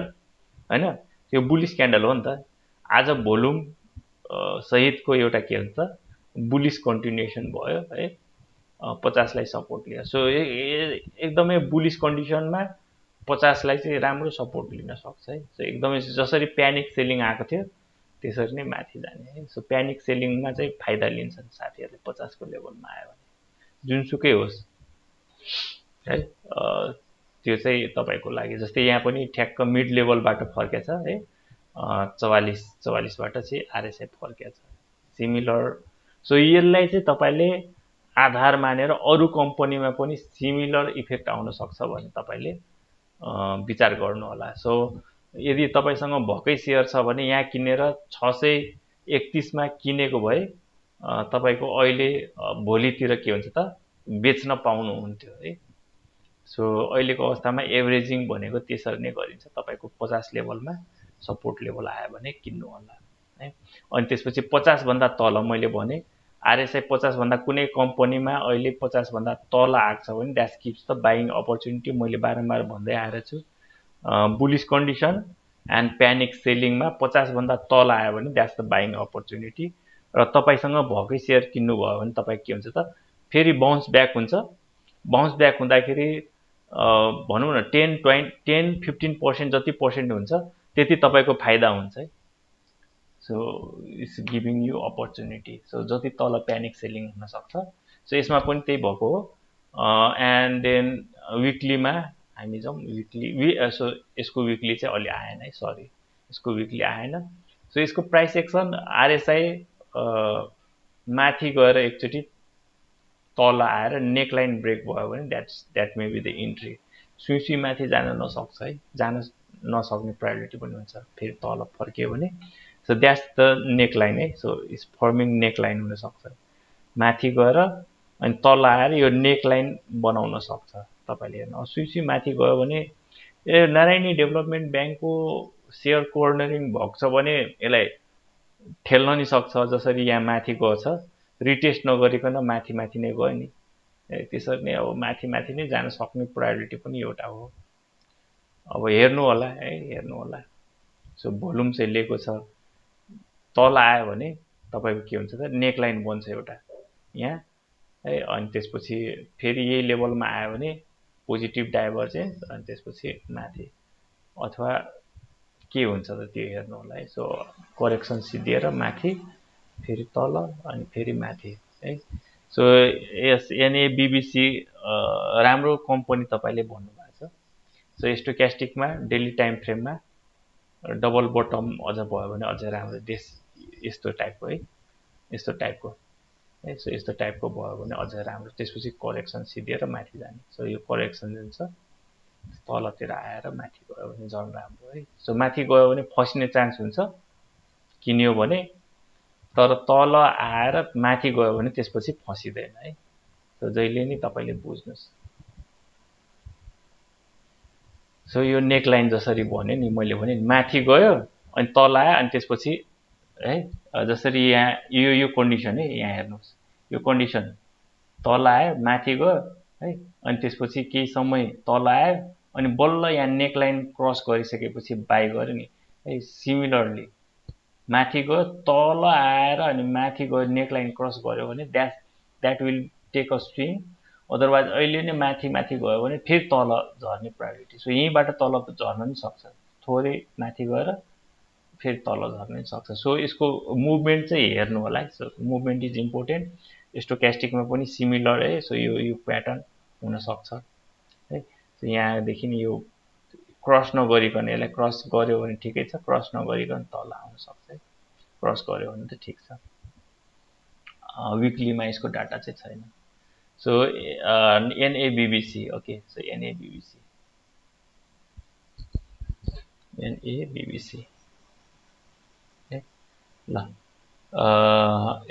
हैन, त्यो बुलिस क्यान्डल हो नि त। आज भोल्युम सहितको एउटा के हुन्छ बुलिस कन्टिन्युएसन भयो है, 50 लाई सपोर्ट लियो। सो एकदमै बुलिस कन्डिसनमा 50 लाई चाहिँ राम्रो सपोर्ट लिन सक्छ है। सो एकदमै जसरी प्यानिक सेलिङ आएको थियो त्यसरी नै माथि जाने है। सो प्यानिक सेलिङमा चाहिँ फाइदा लिन्छन् साथीहरूले 50 को लेभलमा आयो भने, जुनसुकै होस् है। त्यो चाहिँ तपाईँको लागि जस्तै यहाँ पनि ठ्याक्क मिड लेभलबाट फर्केछ है, 44 बाट चाहिँ आरएसआई फर्केछ सिमिलर। सो यसलाई चाहिँ तपाईँले आधार मानेर अरू कम्पनीमा पनि सिमिलर इफेक्ट आउन सक्छ भने तपाईँले विचार गर्नु होला। सो यदि तपाईँसँग भएकै सेयर छ भने यहाँ किनेर 631 मा किनेको भए तपाईँको अहिले भोलितिर के हुन्छ त बेच्न पाउनुहुन्थ्यो है। सो अहिलेको अवस्थामा एभरेजिङ भनेको त्यसरी नै गरिन्छ, तपाईँको 50 लेभलमा सपोर्ट लेभल आयो भने किन्नु होला है। अनि त्यसपछि 50 भन्दा तल मैले भने आरएसआई 50 भन्दा कुनै कम्पनीमा अहिले 50 भन्दा तल आएको छ भने that gives the buying opportunity. मैले बारम्बार भन्दै आएर छु बुलिस कन्डिसन एन्ड प्यानिक सेलिङमा 50 भन्दा तल आयो भने द्याट्स द बाइङ अपर्च्युनिटी। र तपाईँसँग भएकै सेयर किन्नुभयो भने तपाईँ के हुन्छ त फेरि बाउन्स ब्याक हुन्छ। बाउन्स ब्याक हुँदाखेरि भनौँ न 10-15% जति पर्सेन्ट हुन्छ त्यति तपाईँको फाइदा हुन्छ है। So it's giving you opportunity. So जति तल प्यानिक सेलिङ हुन सक्छ। सो यसमा पनि त्यही भएको हो। एन्ड देन विकलीमा हामी जाउँ, विकली सो यसको विकली चाहिँ अलि आएन है, सरी यसको विकली आएन। सो यसको प्राइस एक्सन आरएसआई माथि गएर एकचोटि तल आएर नेकलाइन ब्रेक भयो भने that may be the entry. सुई माथि जान नसक्छ है, जान नसक्ने प्रायोरिटी पनि हुन्छ फेरि तल फर्कियो भने। सो द्याट्स द नेकलाइन है। सो इट्स फर्मिङ नेकलाइन हुनसक्छ माथि गएर अनि तल आएर यो नेकलाइन बनाउन सक्छ तपाईँले हेर्नु। सुई माथि गयो भने नारायणी डेभलपमेन्ट ब्याङ्कको सेयर कर्नरिङ भएको छ भने यसलाई ठेल्न नि सक्छ। जसरी यहाँ माथि गएको छ रिटेस्ट नगरिकन माथि माथि नै गयो नि, त्यसरी नै अब माथि माथि नै जान सक्ने प्रायोरिटी पनि एउटा हो। अब हेर्नु होला है, हेर्नु होला। सो भोल्युम चाहिँ लिएको छ, तल आयो भने तपाईँको के हुन्छ त नेकलाइन बन्छ एउटा यहाँ है। अनि त्यसपछि फेरि यही लेभलमा आयो भने पोजिटिभ डाइभर्जेन्स अनि त्यसपछि माथि अथवा के हुन्छ त त्यो हेर्नु होला है। सो करेक्सन सिद्धिएर माथि फेरि तल अनि फेरि माथि है। सो एनएबीबीसी राम्रो कम्पनी तपाईँले भन्नुभएको छ। सो स्टोक्यास्टिकमा डेली टाइम फ्रेममा डबल बटम अझ भयो भने अझै राम्रो देश यस्तो टाइपको है, यस्तो टाइपको है। सो यस्तो टाइपको भयो भने अझै राम्रो। त्यसपछि करेक्सन सिद्धिएर माथि जाने। सो यो करेक्सन जुन छ तलतिर आएर माथि गयो भने झन् राम्रो है। सो माथि गयो भने फस्ने चान्स हुन्छ किन्यो भने, तर तल आएर माथि गयो भने त्यसपछि फसिँदैन है। सो जहिले नि तपाईँले बुझ्नुहोस्। सो यो नेकलाइन जसरी भन्यो नि मैले भने माथि गयो अनि तल आयो अनि त्यसपछि है, जसरी यहाँ यो कन्डिसन है, यहाँ हेर्नुहोस् यो कन्डिसन तल आयो माथि गयो है, अनि त्यसपछि केही समय तल आयो अनि बल्ल यहाँ नेकलाइन क्रस गरिसकेपछि बाई गर्यो नि है। सिमिलरली माथि गयो तल आएर अनि माथि गयो नेकलाइन क्रस गर्यो भने that will take a swing otherwise अहिले नै माथि माथि गयो भने फेरि तल झर्ने प्रायोरिटी। सो यहीँबाट तल झर्न पनि सक्छ, थोरै माथि गएर फेरि तल झर्न सक्छ। सो यसको मुभमेन्ट चाहिँ हेर्नु होला है। So movement is important. स्टोक्यास्टिकमा पनि सिमिलर है। सो यो प्याटर्न हुनसक्छ है। सो यहाँदेखि यो क्रस नगरिकन, यसलाई क्रस गऱ्यो भने ठिकै छ, क्रस नगरिकन तल आउन सक्छ है। क्रस गऱ्यो भने त ठिक छ। विकलीमा यसको डाटा चाहिँ छैन। So NABBC, okay. So NABBC है ल।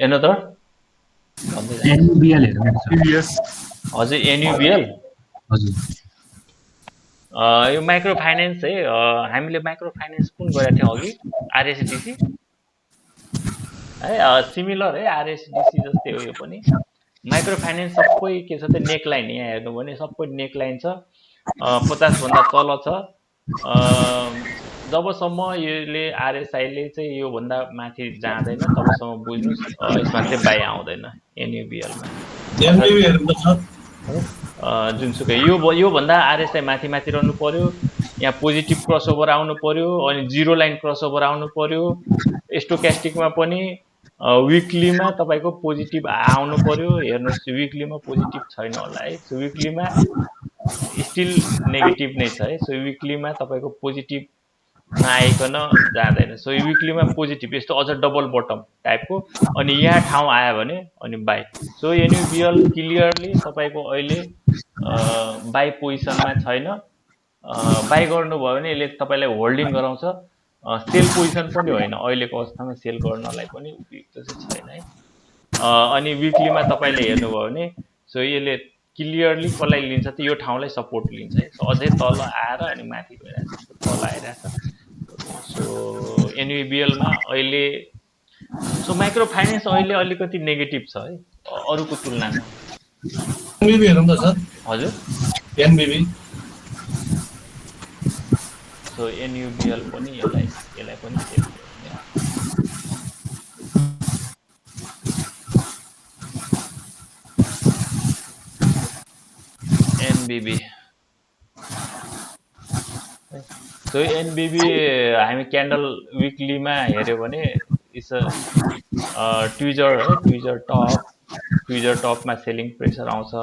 एनदर भन्दै जानु। एनयुबिएल हेर्नु छ TVS हजुर एनयुबिएल हजुर यो माइक्रो फाइनेन्स है। हामीले माइक्रो फाइनेन्स कुन गरेका थियौँ अघि? आरएसडिसी है, सिमिलर है, आरएसडिसी जस्तै हो यो पनि। माइक्रो फाइनेन्स सबै के छ त नेक लाइन, यहाँ हेर्नु भने सबै नेक लाइन छ, 50 भन्दा तल छ। जबसम्म यसले आरएसआईले चाहिँ योभन्दा माथि जाँदैन तबसम्म बुझ्नुहोस् यसमा चाहिँ बाई आउँदैन एनयुबिएलमा। एनबिबी हेर्नु छ। जुनसुकै योभन्दा आरएसआई माथि माथि रहनु पर्यो, यहाँ पोजिटिभ क्रसओभर आउनु पर्यो, अनि जिरो लाइन क्रसओभर आउनु पर्यो। स्टोक्यास्टिकमा पनि विकलीमा तपाईँको पोजिटिभ आउनु पर्यो। हेर्नुहोस् विकलीमा पोजिटिभ छैन होला है। सो विकलीमा स्टिल नेगेटिभ नै छ है। सो विकलीमा तपाईँको पोजिटिभ नआइकन जाँदैन। सो विकलीमा पोजिटिभ यस्तो अझ डबल बटम टाइपको, अनि यहाँ ठाउँ आयो भने अनि बाई। सो एनयुबिएल क्लियरली तपाईँको अहिले बाई पोजिसनमा छैन। बाई गर्नुभयो भने यसले तपाईँलाई होल्डिङ गराउँछ, सेल पोजिसन पनि होइन, अहिलेको अवस्थामा सेल गर्नलाई पनि उपयुक्त चाहिँ छैन है। अनि विकलीमा तपाईँले हेर्नुभयो भने सो यसले क्लियरली कसलाई लिन्छ त यो ठाउँलाई सपोर्ट लिन्छ है। सो अझै तल आएर अनि माथि गइरहेछ, तल आइरहेछ। सो एनयुबिएलमा अहिले सो माइक्रो फाइनेन्स अहिले अलिकति नेगेटिभ छ है अरूको तुलनामा। एनबिबी हेर्नु त सर। हजुर एनबिबी सो एनयुबिएल पनि यसलाई पनि चेक गर्ने। एनबिबी सो एनबिबी हामी क्यान्डल विकलीमा हेऱ्यो भने इट्स ट्विजर है, ट्विजर टपमा सेलिङ प्रेसर आउँछ है।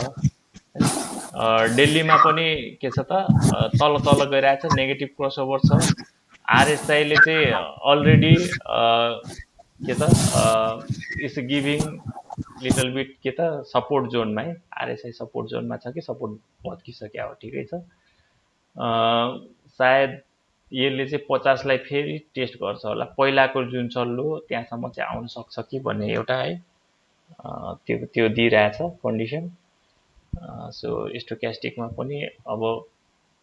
डेलीमा पनि के छ त तल तल गइरहेछ, नेगेटिभ क्रसओभर छ। आरएसआईले चाहिँ अलरेडी के त इट्स गिभिङ लिटल बिट के त सपोर्ट जोनमा है। आरएसआई सपोर्ट जोनमा छ कि सपोर्ट भत्किसक्यो हो, ठिकै छ। सायद यसले चाहिँ 50लाई फेरि टेस्ट गर्छ होला, पहिलाको जुन छ लो त्यहाँसम्म चाहिँ आउन सक्छ कि भन्ने एउटा है त्यो दिइरहेछ कन्डिसन। सो स्टोक्यास्टिकमा पनि अब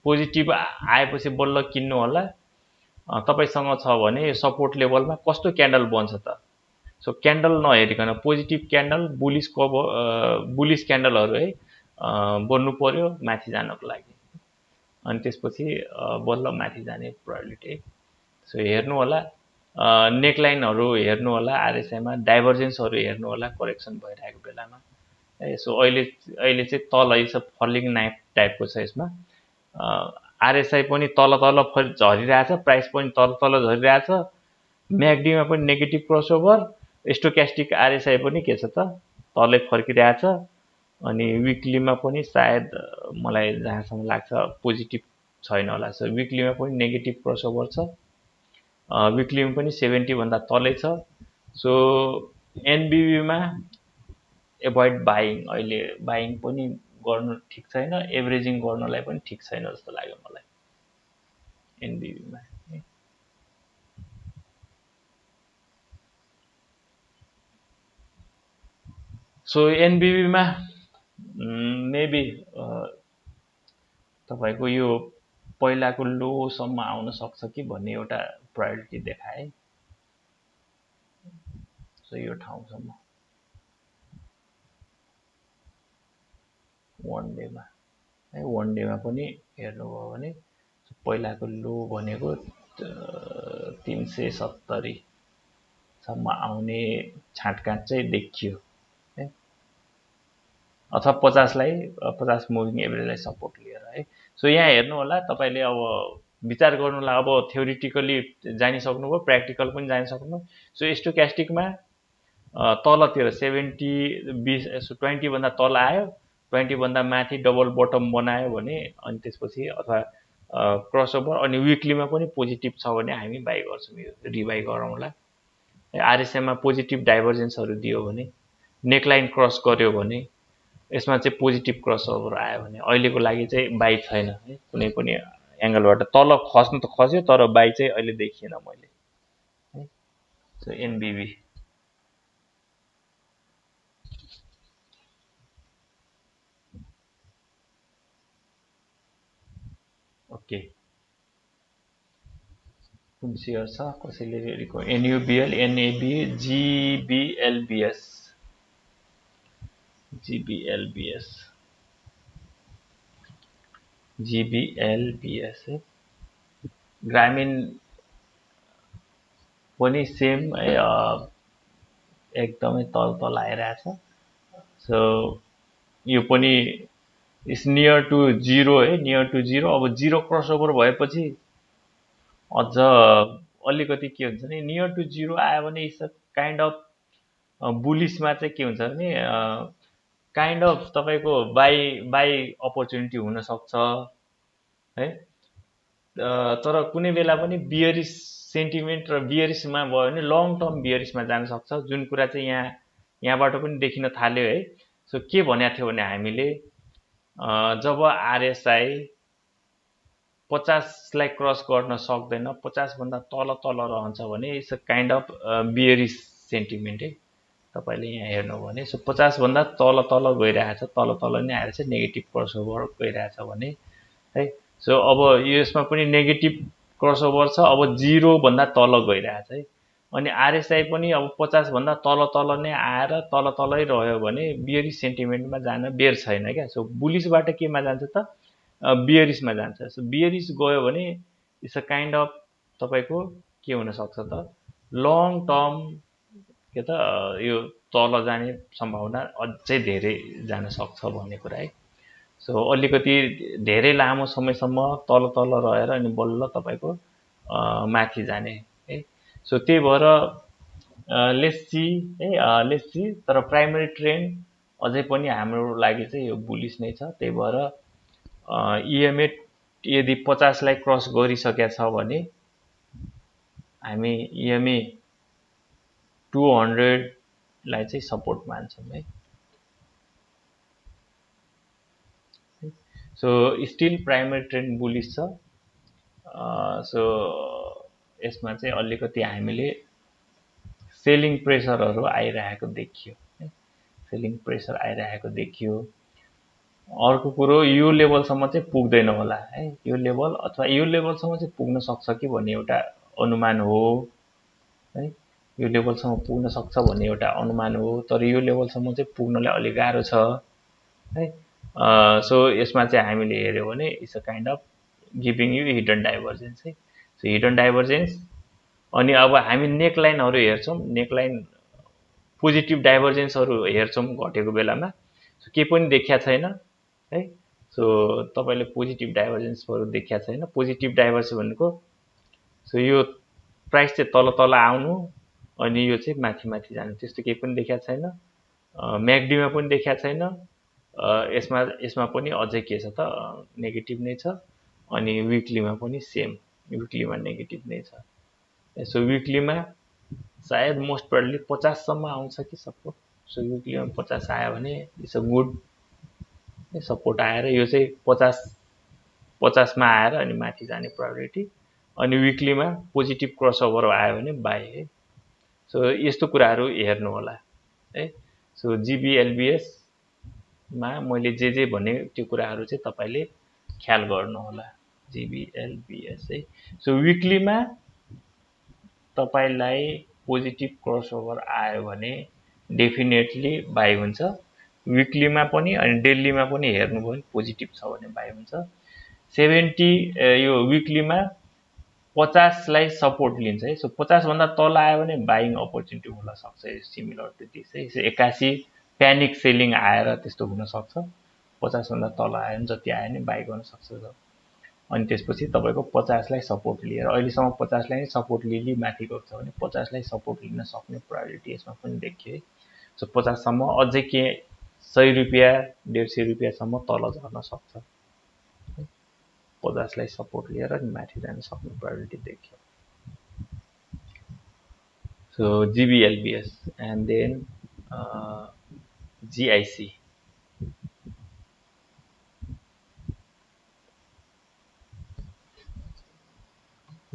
पोजिटिभ आएपछि बल्ल किन्नु होला। तपाईँसँग छ भने सपोर्ट लेभलमा कस्तो क्यान्डल बन्छ त, सो क्यान्डल नहेरिकन पोजिटिभ क्यान्डल, बुलिस क्यान्डलहरू है बन्नु पर्यो माथि जानको लागि, अनि त्यसपछि बल्ल माथि जाने प्रोबेबिलिटी है। सो हेर्नु होला, नेकलाइनहरू हेर्नु होला, आरएसआईमा डाइभर्जेन्सहरू हेर्नु होला करेक्सन भइरहेको बेलामा है। सो अहिले चाहिँ तल छ, फलिङ नाइफ टाइपको छ यसमा। आरएसआई पनि तल तल झरिरहेछ, प्राइस पनि तल तल झरिरहेछ। म्याकडीमा पनि नेगेटिभ क्रसओभर, स्टोक्यास्टिक आरएसआई पनि के छ त तलै फर्किरहेछ। अनि विकलीमा पनि सायद मलाई जहाँसम्म लाग्छ पोजिटिभ छैन होला। सो विकलीमा पनि नेगेटिभ क्रसओभर छ, विकलीमा पनि 70 भन्दा तलै छ। सो एनबिबीमा एभोइड बाइङ, अहिले बाइङ पनि गर्नु ठिक छैन, एभरेजिङ गर्नलाई पनि ठिक छैन जस्तो लाग्यो मलाई एनबिबीमा। सो एनबिबीमा मेबी तपाईँको यो पहिलाको लोसम्म आउन सक्छ कि भन्ने एउटा प्रायोरिटी देखाए। सो यो ठाउँसम्म वान डेमा है, वान डेमा पनि हेर्नुभयो भने पहिलाको लो भनेको 370 सम्म आउने छाँटकाँट चाहिँ देखियो है। अथवा 50लाई 50 मुभिङ एभरेजलाई सपोर्ट लिएर है। सो यहाँ हेर्नु होला तपाईले अब विचार गर्नुलाई अब थ्योरिटिकली जानिसक्नुभयो, प्र्याक्टिकल पनि जानिसक्नुभयो। सो स्टोक्यास्टिकमा तलतिर 20 भन्दा तल आयो, 20 भन्दा माथि डबल बटम बनायो भने अनि त्यसपछि अथवा क्रसओभर अनि विकलीमा पनि पोजिटिभ छ भने हामी बाई गर्छौँ, यो रिबाई गरौँला। आरएसएममा पोजिटिभ डाइभर्जेन्सहरू दियो भने, नेकलाइन क्रस गर्यो भने, यसमा चाहिँ पोजिटिभ क्रसओभर आयो भने अहिलेको लागि चाहिँ बाई छैन है, कुनै पनि एङ्गलबाट। तल खस्नु त खस्यो तर बाई चाहिँ अहिले देखिएन मैले है। So NBB okay. कुन सेयर छ कसैले एनयुबिएल, एनएबी, जिबिएलबिएस, जिबिएलबिएस है। ग्रामीण पनि सेम है, एकदमै तल आइरहेछ। सो यो पनि इज नियर टु जिरो है, नियर टु जिरो। अब जिरो क्रसओभर भएपछि अझ अलिकति के हुन्छ भने नियर टु जिरो आयो भने इट्स अ काइन्ड अफ बुलिसमा चाहिँ के हुन्छ भने काइन्ड अफ तपाईँको बाई अपर्च्युनिटी हुनसक्छ है। तर कुनै बेला पनि बियरिस सेन्टिमेन्ट र बियरिसमा भयो भने लङ टर्म बियरिसमा जान सक्छ, जुन कुरा चाहिँ यहाँबाट पनि देखिन थाल्यो है। सो के भनेको थियो भने हामीले जब आरएसआई 50लाई क्रस गर्न सक्दैन, 50 भन्दा तल रहन्छ भने it's a kind of बियरिस sentiment है। तपाईले यहाँ हेर्नु भने सो 50 भन्दा तल गइरहेछ, तल नै आएर चाहिँ नेगेटिभ क्रसओभर गइरहेछ भने है। सो अब यसमा पनि नेगेटिभ क्रसओभर छ, अब 0 भन्दा तल गइरहेछ है। अनि आरएसआई पनि अब 50 भन्दा तल नै आएर तलै रह्यो भने बियरिस सेन्टिमेन्टमा जान बेर छैन क्या। सो बुलिसबाट केमा जान्छ त बियरिसमा जान्छ। सो बियरिस गयो भने इट्स अ काइन्ड अफ तपाईको के हुन सक्छ त लङ टर्म के त यो तल जाने सम्भावना अझै धेरै जान सक्छ भन्ने कुरा है। सो अलिकति धेरै लामो समयसम्म तल रहेर अनि बल्ल तपाईको माथि जाने है। सो त्यही भएर लेट्स सी तर प्राइमरी ट्रेन्ड अझै पनि हाम्रो लागि चाहिँ यो बुलिस नै छ। त्यही भएर इएमए यदि 50लाई क्रस गरिसकेका छ भने हामी इएमए 200लाई चाहिँ सपोर्ट मान्छौँ है। So still primary trend bullish छ। सो यसमा चाहिँ अलिकति हामीले सेलिङ प्रेसरहरू आइरहेको देखियो है, सेलिङ प्रेसर आइरहेको देखियो। अर्को कुरो यो लेभलसम्म चाहिँ पुग्दैन होला है, यो लेभल अथवा यो लेभलसम्म चाहिँ पुग्न सक्छ कि भन्ने एउटा अनुमान हो है। यो लेभलसम्म पुग्न सक्छ भन्ने एउटा अनुमान हो, तर यो लेभलसम्म चाहिँ पुग्नलाई अलि गाह्रो छ है। सो यसमा चाहिँ हामीले हेर्यो भने it's a kind of giving you hidden divergence है। सो हिडन डाइभर्जेन्स अनि अब हामी नेकलाइनहरू हेर्छौँ, नेकलाइन पोजिटिभ डाइभर्जेन्सहरू हेर्छौँ घटेको बेलामा। सो केही पनि देखिया छैन है। सो तपाईले पोजिटिभ डाइभर्जेन्सहरू देखिया छैन। पोजिटिभ डाइभर्जेन्स भनेको सो यो प्राइस चाहिँ तल आउनु अनि यो चाहिँ माथि जानु, त्यस्तो केही पनि देखिया छैन। म्याकडीमा पनि देखिया छैन। यसमा पनि अझै के छ त नेगेटिभ नै छ। अनि विकलीमा पनि सेम, विकलीमा नेगेटिभ नै छ। सो विकलीमा सायद मोस्ट प्रोबेबली 50 सम्म आउँछ कि सपोर्ट। सो विकलीमा 50 आयो भने इट्स अ गुड सपोर्ट आएर यो चाहिँ 50 मा आएर अनि माथि जाने प्रोबेबिलिटी। अनि विकलीमा पोजिटिभ क्रसओभर आयो भने बाई है। सो यस्तो कुराहरू हेर्नु होला है। सो जिबिएलबिएस मा मैले जे भने त्यो कुराहरू चाहिँ तपाईले ख्याल गर्नु होला। जिबिएलबिएस है। सो विकलीमा तपाईलाई पोजिटिभ क्रसओभर आयो भने डेफिनेटली बाई हुन्छ। विकलीमा पनि अनि डेलीमा पनि हेर्नुभयो भने पोजिटिभ छ भने बाई हुन्छ। 70 यो विकलीमा 50लाई सपोर्ट लिन्छ है। सो 50 भन्दा तल आयो भने बाइङ अपर्च्युनिटी हुन सक्छ, सिमिलर टु दिस है। 81 प्यानिक सेलिङ आएर त्यस्तो हुनसक्छ। 50 भन्दा तल आयो भने जति आयो भने बाई गर्न सक्छ। अनि त्यसपछि तपाईँको 50 लाई सपोर्ट लिएर अहिलेसम्म 50 लाई नै सपोर्ट लिई माथि गएको छ भने 50 लाई सपोर्ट लिन सक्ने प्रोबेबिलिटी यसमा पनि देखियो है। सो 50 सम्म अझै के 100 रुपैयाँ 150 रुपैयाँसम्म तल झर्न सक्छ। 50 लाई सपोर्ट लिएर माथि जान सक्ने प्रोबेबिलिटी देखियो। So GBLBS and then GIC.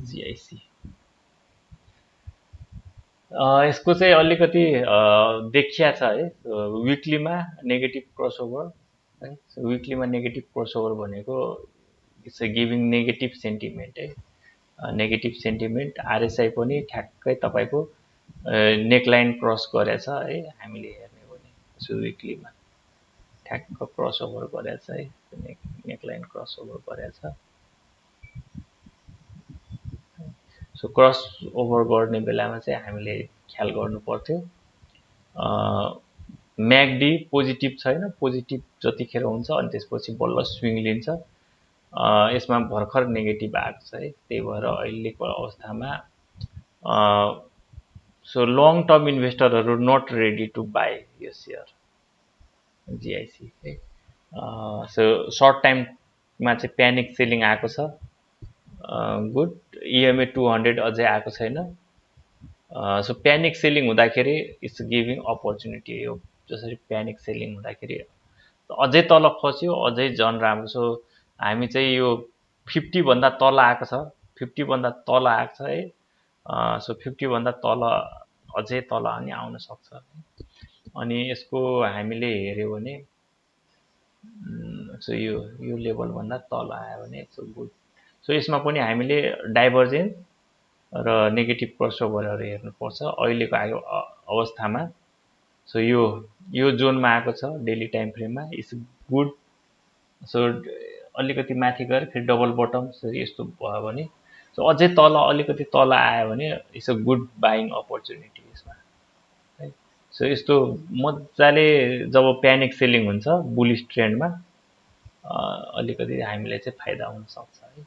GIC यसको चाहिँ अलिकति देखिया छ है। विकलीमा नेगेटिभ क्रसओभर है। विकलीमा नेगेटिभ क्रसओभर भनेको इट्स गिभिङ नेगेटिभ सेन्टिमेन्ट है। नेगेटिभ सेन्टिमेन्ट आरएसआई पनि ठ्याक्कै तपाईँको नेकलाइन क्रस गरेछ है। हामीले हेर्ने हो भने सो विकलीमा ठ्याक्क क्रसओभर गरेछ है। नेकलाइन क्रसओभर गरेछ। सो क्रस ओभर गर्ने बेलामा चाहिँ हामीले ख्याल गर्नु पर्थ्यो। म्यागडी पोजिटिभ छैन, पोजिटिभ जतिखेर हुन्छ अनि त्यसपछि बल्ल स्विङ लिन्छ। यसमा भर्खर नेगेटिभ आएको छ है। त्यही भएर अहिलेको अवस्थामा सो लङ टर्म इन्भेस्टरहरू नट रेडी टु बाई यो सेयर जिआइसी है। सो सर्ट टाइममा चाहिँ प्यानिक सेलिङ आएको छ। गुड इएमए 200 अझै आएको छैन। सो प्यानिक सेलिङ हुँदाखेरि इट्स गिभिङ अपर्च्युनिटी हो। जसरी प्यानिक सेलिङ हुँदाखेरि अझै तल खस्यो अझै झन् राम्रो। सो हामी चाहिँ यो 50 भन्दा तल आएको छ। 50 भन्दा तल आएको छ है। सो 50 भन्दा तल अझै तल अनि आउन सक्छ। अनि यसको हामीले हेर्यो भने सो यो लेभल भन्दा तल आयो भने इट्स गुड। सो यसमा पनि हामीले डाइभर्जेन्स र नेगेटिभ क्रसओभरहरू हेर्नुपर्छ अहिलेको अवस्थामा। सो यो जोनमा आएको छ डेली टाइम फ्रेममा इट्स गुड। सो अलिकति माथि गएर फेरि डबल बटम यस्तो भयो भने सो अझै तल अलिकति तल आयो भने it's a good buying opportunity यसमा है। सो यस्तो मजाले जब प्यानिक सेलिङ हुन्छ बुलिश ट्रेन्डमा अलिकति हामीलाई चाहिँ फाइदा हुन सक्छ है।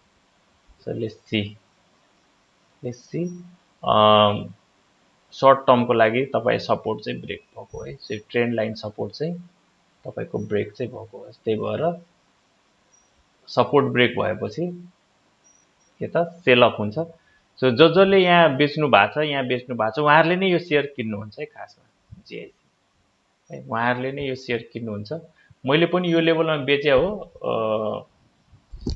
सो लेट्स सी सर्ट टर्मको लागि तपाईँ सपोर्ट चाहिँ ब्रेक भएको है। सो ट्रेन्ड लाइन सपोर्ट चाहिँ तपाईँको ब्रेक चाहिँ भएको हो। त्यही भएर सपोर्ट ब्रेक भएपछि के त सेल अफ हुन्छ। सो जसले यहाँ बेच्नु भएको छ उहाँहरूले नै यो सेयर किन्नुहुन्छ है खासमा जिआइसी है। उहाँहरूले नै यो सेयर किन्नुहुन्छ। मैले पनि यो लेभलमा बेचे हो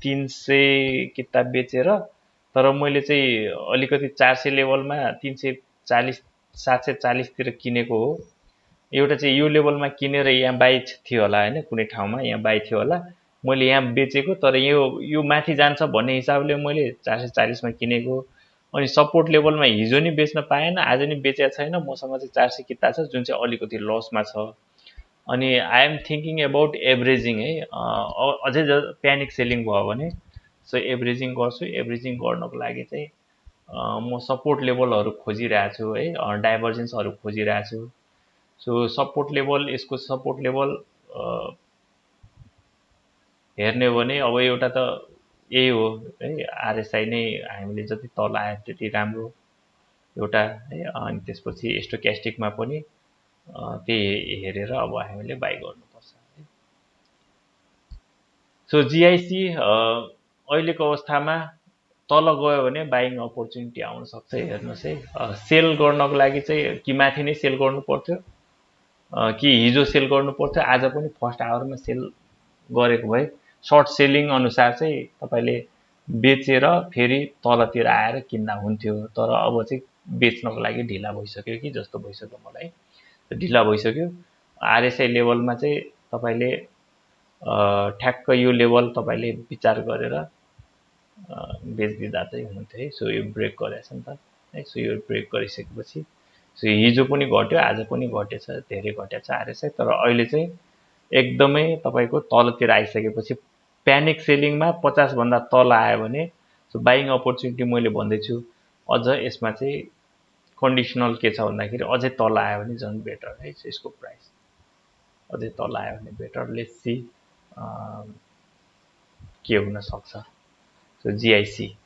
300 किताब बेचेर। तर मैले चाहिँ अलिकति 400 लेभलमा 340 740 तिर किनेको हो। एउटा चाहिँ यो लेभलमा किनेर यहाँ बाई थियो होला हैन, कुनै ठाउँमा यहाँ बाई थियो होला। मैले यहाँ बेचेको तर यो माथि जान्छ भन्ने हिसाबले मैले 440 मा किनेको। अनि सपोर्ट लेभलमा हिजो नि बेच्न पाएन, आज नि बेचेको छैन। मसँग चाहिँ 400 किता छ जुन चाहिँ अलिकति लसमा छ। अनि I am thinking about averaging है। अझै प्यानिक सेलिङ भयो भने सो एभरेजिङ गर्छु। एभरेजिङ गर्नको लागि चाहिँ म सपोर्ट लेभलहरू खोजिरहेको छु है। डाइभर्जेन्सहरू खोजिरहेको छु। सो सपोर्ट लेभल यसको सपोर्ट लेभल हेर्ने हो भने अब एउटा त यही हो है। आरएसआई नै हामीले जति तल आयो त्यति राम्रो एउटा है। अनि त्यसपछि स्टोक्यास्टिकमा पनि त्यही हेरेर अब हामीले बाई गर्नुपर्छ है। सो जिआइसी अहिलेको अवस्थामा तल गयो भने बाइङ अपर्च्युनिटी आउन सक्छ। हेर्नुहोस् है। सेल गर्नको लागि चाहिँ कि माथि नै सेल गर्नु पर्थ्यो कि हिजो सेल गर्नु पर्थ्यो। आज पनि फर्स्ट आवरमा सेल गरेको भए सर्ट सेलिङ अनुसार चाहिँ तपाईले बेचेर फेरि तलतिर आएर किन्दा हुन्थ्यो। तर अब चाहिँ बेच्नको लागि ढिला भइसक्यो कि जस्तो भइसक्यो मलाई। ढिला भइसक्यो। आरएसआई लेभलमा चाहिँ तपाईले ठ्याक्क यो लेभल तपाईले विचार गरेर बेच्दिदा चाहिँ हुन्थ्यो है। सो यो ब्रेक गरेछ नि त है। सो यो ब्रेक गरिसकेपछि सो हिजो पनि घट्यो आज पनि घटेछ, धेरै घटेछ आरएसआई। तर अहिले चाहिँ एकदमै तपाईको तलतिर आइसकेपछि प्यानिक सेलिङमा 50 भन्दा तल आयो भने सो बाइङ अपर्च्युनिटी मैले भन्दैछु। अझ यसमा चाहिँ कन्डिसनल के छ भन्दाखेरि अझै तल आयो भने झन् बेटर है यसको प्राइस। अझै तल आयो भने बेटर। लेट्स सी के हुन सक्छ। सो जिआइसी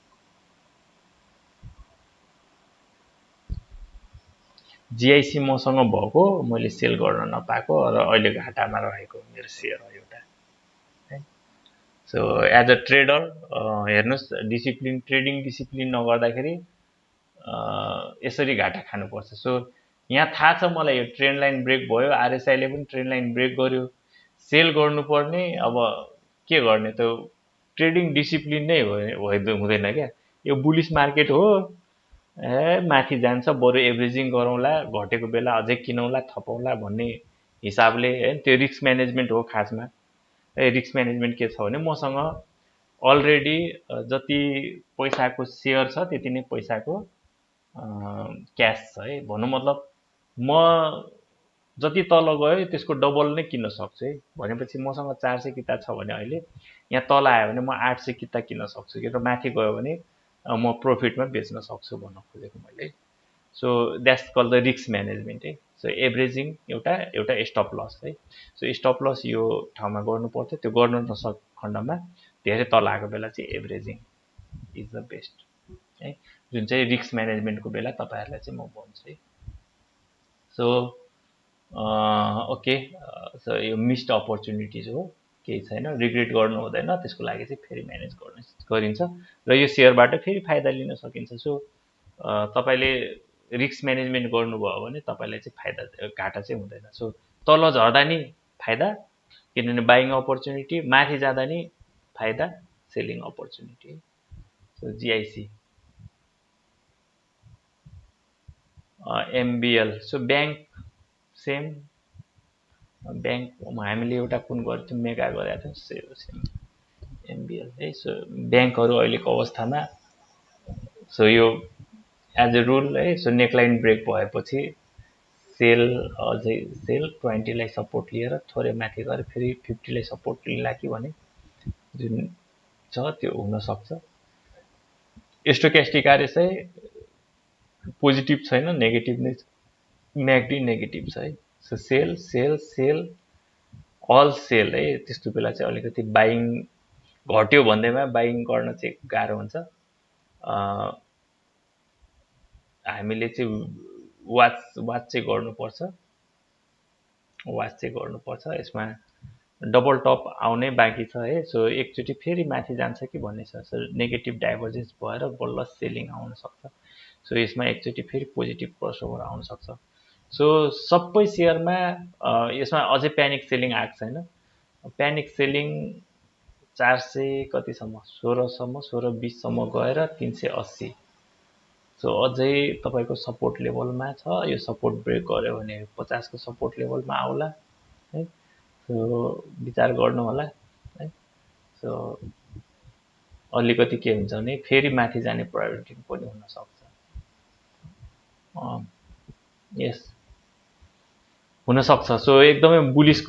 मसँग भएको, मैले सेल गर्न नपाएको र अहिले घाटामा रहेको मेरो सेयर हो एउटा है। सो एज अ ट्रेडर हेर्नुहोस्, ट्रेडिङ डिसिप्लिन नगर्दाखेरि यसरी घाटा खानुपर्छ। सो यहाँ थाहा छ मलाई यो ट्रेन्ड लाइन ब्रेक भयो, आरएसआईले पनि ट्रेन्ड लाइन ब्रेक गर्यो, सेल गर्नुपर्ने। अब के गर्ने त, ट्रेडिङ डिसिप्लिन नै हुँदैन क्या। यो बुलिस मार्केट हो, माथि जान्छ, बरु एभरेजिङ गरौँला, घटेको बेला अझै किनौँला, थपौँला भन्ने हिसाबले है। त्यो रिस्क म्यानेजमेन्ट हो खासमा। रिस्क म्यानेजमेन्ट के छ भने मसँग अलरेडी जति पैसाको सेयर छ त्यति नै पैसाको क्यास छ है। भन्नु मतलब म जति तल गयो त्यसको डबल नै किन्न सक्छु है। भनेपछि मसँग 400 किता छ भने अहिले यहाँ तल आयो भने म 800 किता किन्न सक्छु कि, र माथि गयो भने म प्रफिटमा बेच्न सक्छु भन्न खोजेको मैले। So that's call the risk management है। सो एभरेजिङ एउटा स्टप लस है। सो स्टप लस यो ठाउँमा गर्नुपर्छ, त्यो गर्न नसक खण्डमा धेरै तल आएको बेला चाहिँ एभरेजिङ इज द बेस्ट है, जुन चाहिँ रिस्क म्यानेजमेन्टको बेला तपाईँहरूलाई चाहिँ म भन्छु है। सो ओके, सो यो मिस्ड अपर्च्युनिटिज हो, केही छैन, रिग्रेट गर्नु हुँदैन, त्यसको लागि चाहिँ फेरि म्यानेज गरिन्छ र यो सेयरबाट फेरि फाइदा लिन सकिन्छ। सो तपाईँले रिस्क म्यानेजमेन्ट गर्नुभयो भने तपाईँलाई चाहिँ फाइदा, घाटा चाहिँ हुँदैन। सो तल झर्दा नि फाइदा, किनभने बाइङ अपर्च्युनिटी, माथि जाँदा नि फाइदा, selling opportunity. So GIC MBL. So bank same, bank हामीले एउटा कुन गरेको थियौँ, मेगा गरेको थियौँ, सेम एमबिएल है। सो ब्याङ्कहरू अहिलेको अवस्थामा, सो यो एज ए रुल है। सो नेकलाइन ब्रेक भएपछि सेल, अझै सेल 20लाई सपोर्ट लिएर थोरै माथि गएर फेरि 50लाई सपोर्ट लिला कि भने जुन छ त्यो हुनसक्छ। स्टोक्यास्टिक आरएसआई पोजिटिभ छैन, नेगेटिभ नै छ, म्याकडी नेगेटिभ छ है। So sell sell sell all sell है। त्यस्तो बेला चाहिँ अलिकति बाइङ घट्यो भन्दैमा बाइङ गर्न चाहिँ गाह्रो हुन्छ। हामीले चाहिँ वाच चाहिँ गर्नुपर्छ, यसमा डबल टप आउनै बाँकी छ है। सो एकचोटि फेरि माथि जान्छ कि भन्ने छ। सो नेगेटिभ डाइभर्जेन्स भएर बल्ल सेलिङ आउन सक्छ। सो यसमा एकचोटि फेरि पोजिटिभ क्रसओभर आउन सक्छ। सो सबै सेयरमा यसमा अझै प्यानिक सेलिङ आएको छैन। प्यानिक सेलिङ 400 कतिसम्म, 1620सम्म गएर 380। सो अझै तपाईँको सपोर्ट लेभलमा छ। यो सपोर्ट ब्रेक गर्यो भने 50 को सपोर्ट लेभलमा आउला है। सो विचार गर्नु होला है। सो अलिकति के हुन्छ भने फेरि माथि जाने प्रायोरिटी पनि हुन सक्छ। यस हुन सक्छ। सो एकदमै बुलिस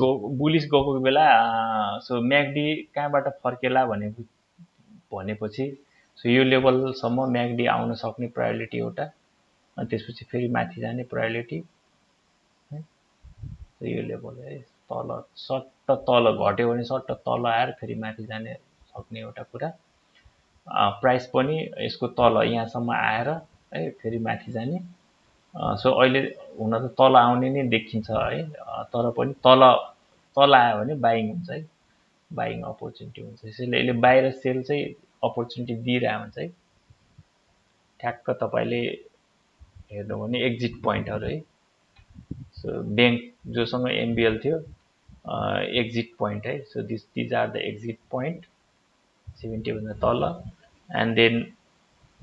गएको बेला सो म्याकडी कहाँबाट फर्केला भनेपछि सो यो लेभलसम्म म्याकडी आउन सक्ने प्रायोरिटी एउटा, अनि त्यसपछि फेरि माथि जाने प्रायोरिटी है। सो यो लेभल है। तल सट्ट तल घट्यो भने सट्ट तल आएर फेरि माथि जाने सक्ने एउटा कुरा। प्राइस पनि यसको तल यहाँसम्म आएर है फेरि माथि जाने। सो अहिले हुन त तल आउने नै देखिन्छ है, तर पनि तल आयो भने बाइङ हुन्छ है, बाइङ अपर्च्युनिटी हुन्छ। यसैले यसले बाहिर सेल चाहिँ अपर्च्युनिटी दिइरहेको हुन्छ है। ठ्याक्क तपाईँले हेर्नु भने एक्जिट पोइन्टहरू है। सो ब्याङ्क जोसँग एमबिएल थियो, एक्जिट पोइन्ट है। So these are the exit point 70 भन्दा तल। एन्ड देन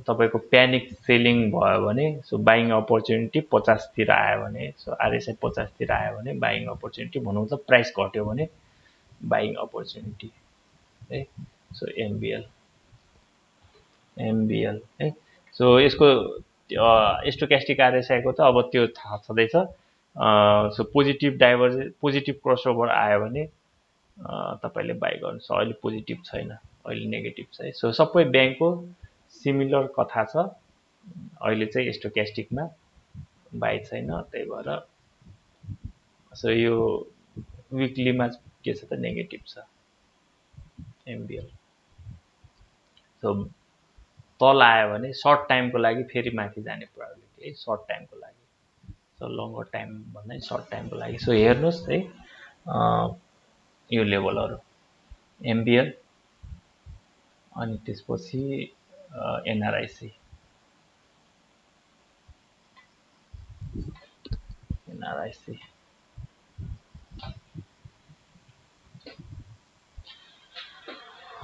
तपाईँको प्यानिक सेलिङ भयो भने सो बाइङ अपर्च्युनिटी 50 तिर आयो भने, सो आरएसआई 50 तिर आयो भने बाइङ अपर्च्युनिटी, भन्नु त प्राइस घट्यो भने बाइङ अपर्च्युनिटी है। सो एमबिएल है। सो यसको स्टोक्यास्टिक आरएसआईको त अब त्यो थाहा छँदैछ। सो पोजिटिभ क्रसओभर आयो भने तपाईँले बाई गर्नु छ। अहिले पोजिटिभ छैन, अहिले नेगेटिभ छ है। सो सबै ब्याङ्कको सिमिलर कथा छ। अहिले चाहिँ स्टोक्यास्टिकमा बाई छैन, त्यही भएर सो यो विकलीमा के छ त नेगेटिभ छ एमबिएल। सो तल आयो भने सर्ट टाइमको लागि फेरि माथि जाने प्रोबेबिलिटी है, सर्ट टाइमको लागि। सो लङ्गर टाइम भन्दा सर्ट टाइमको लागि। सो हेर्नुहोस् है यो लेभलहरू एमबिएल अनि त्यसपछि एनआरआइसी एनआरआइसी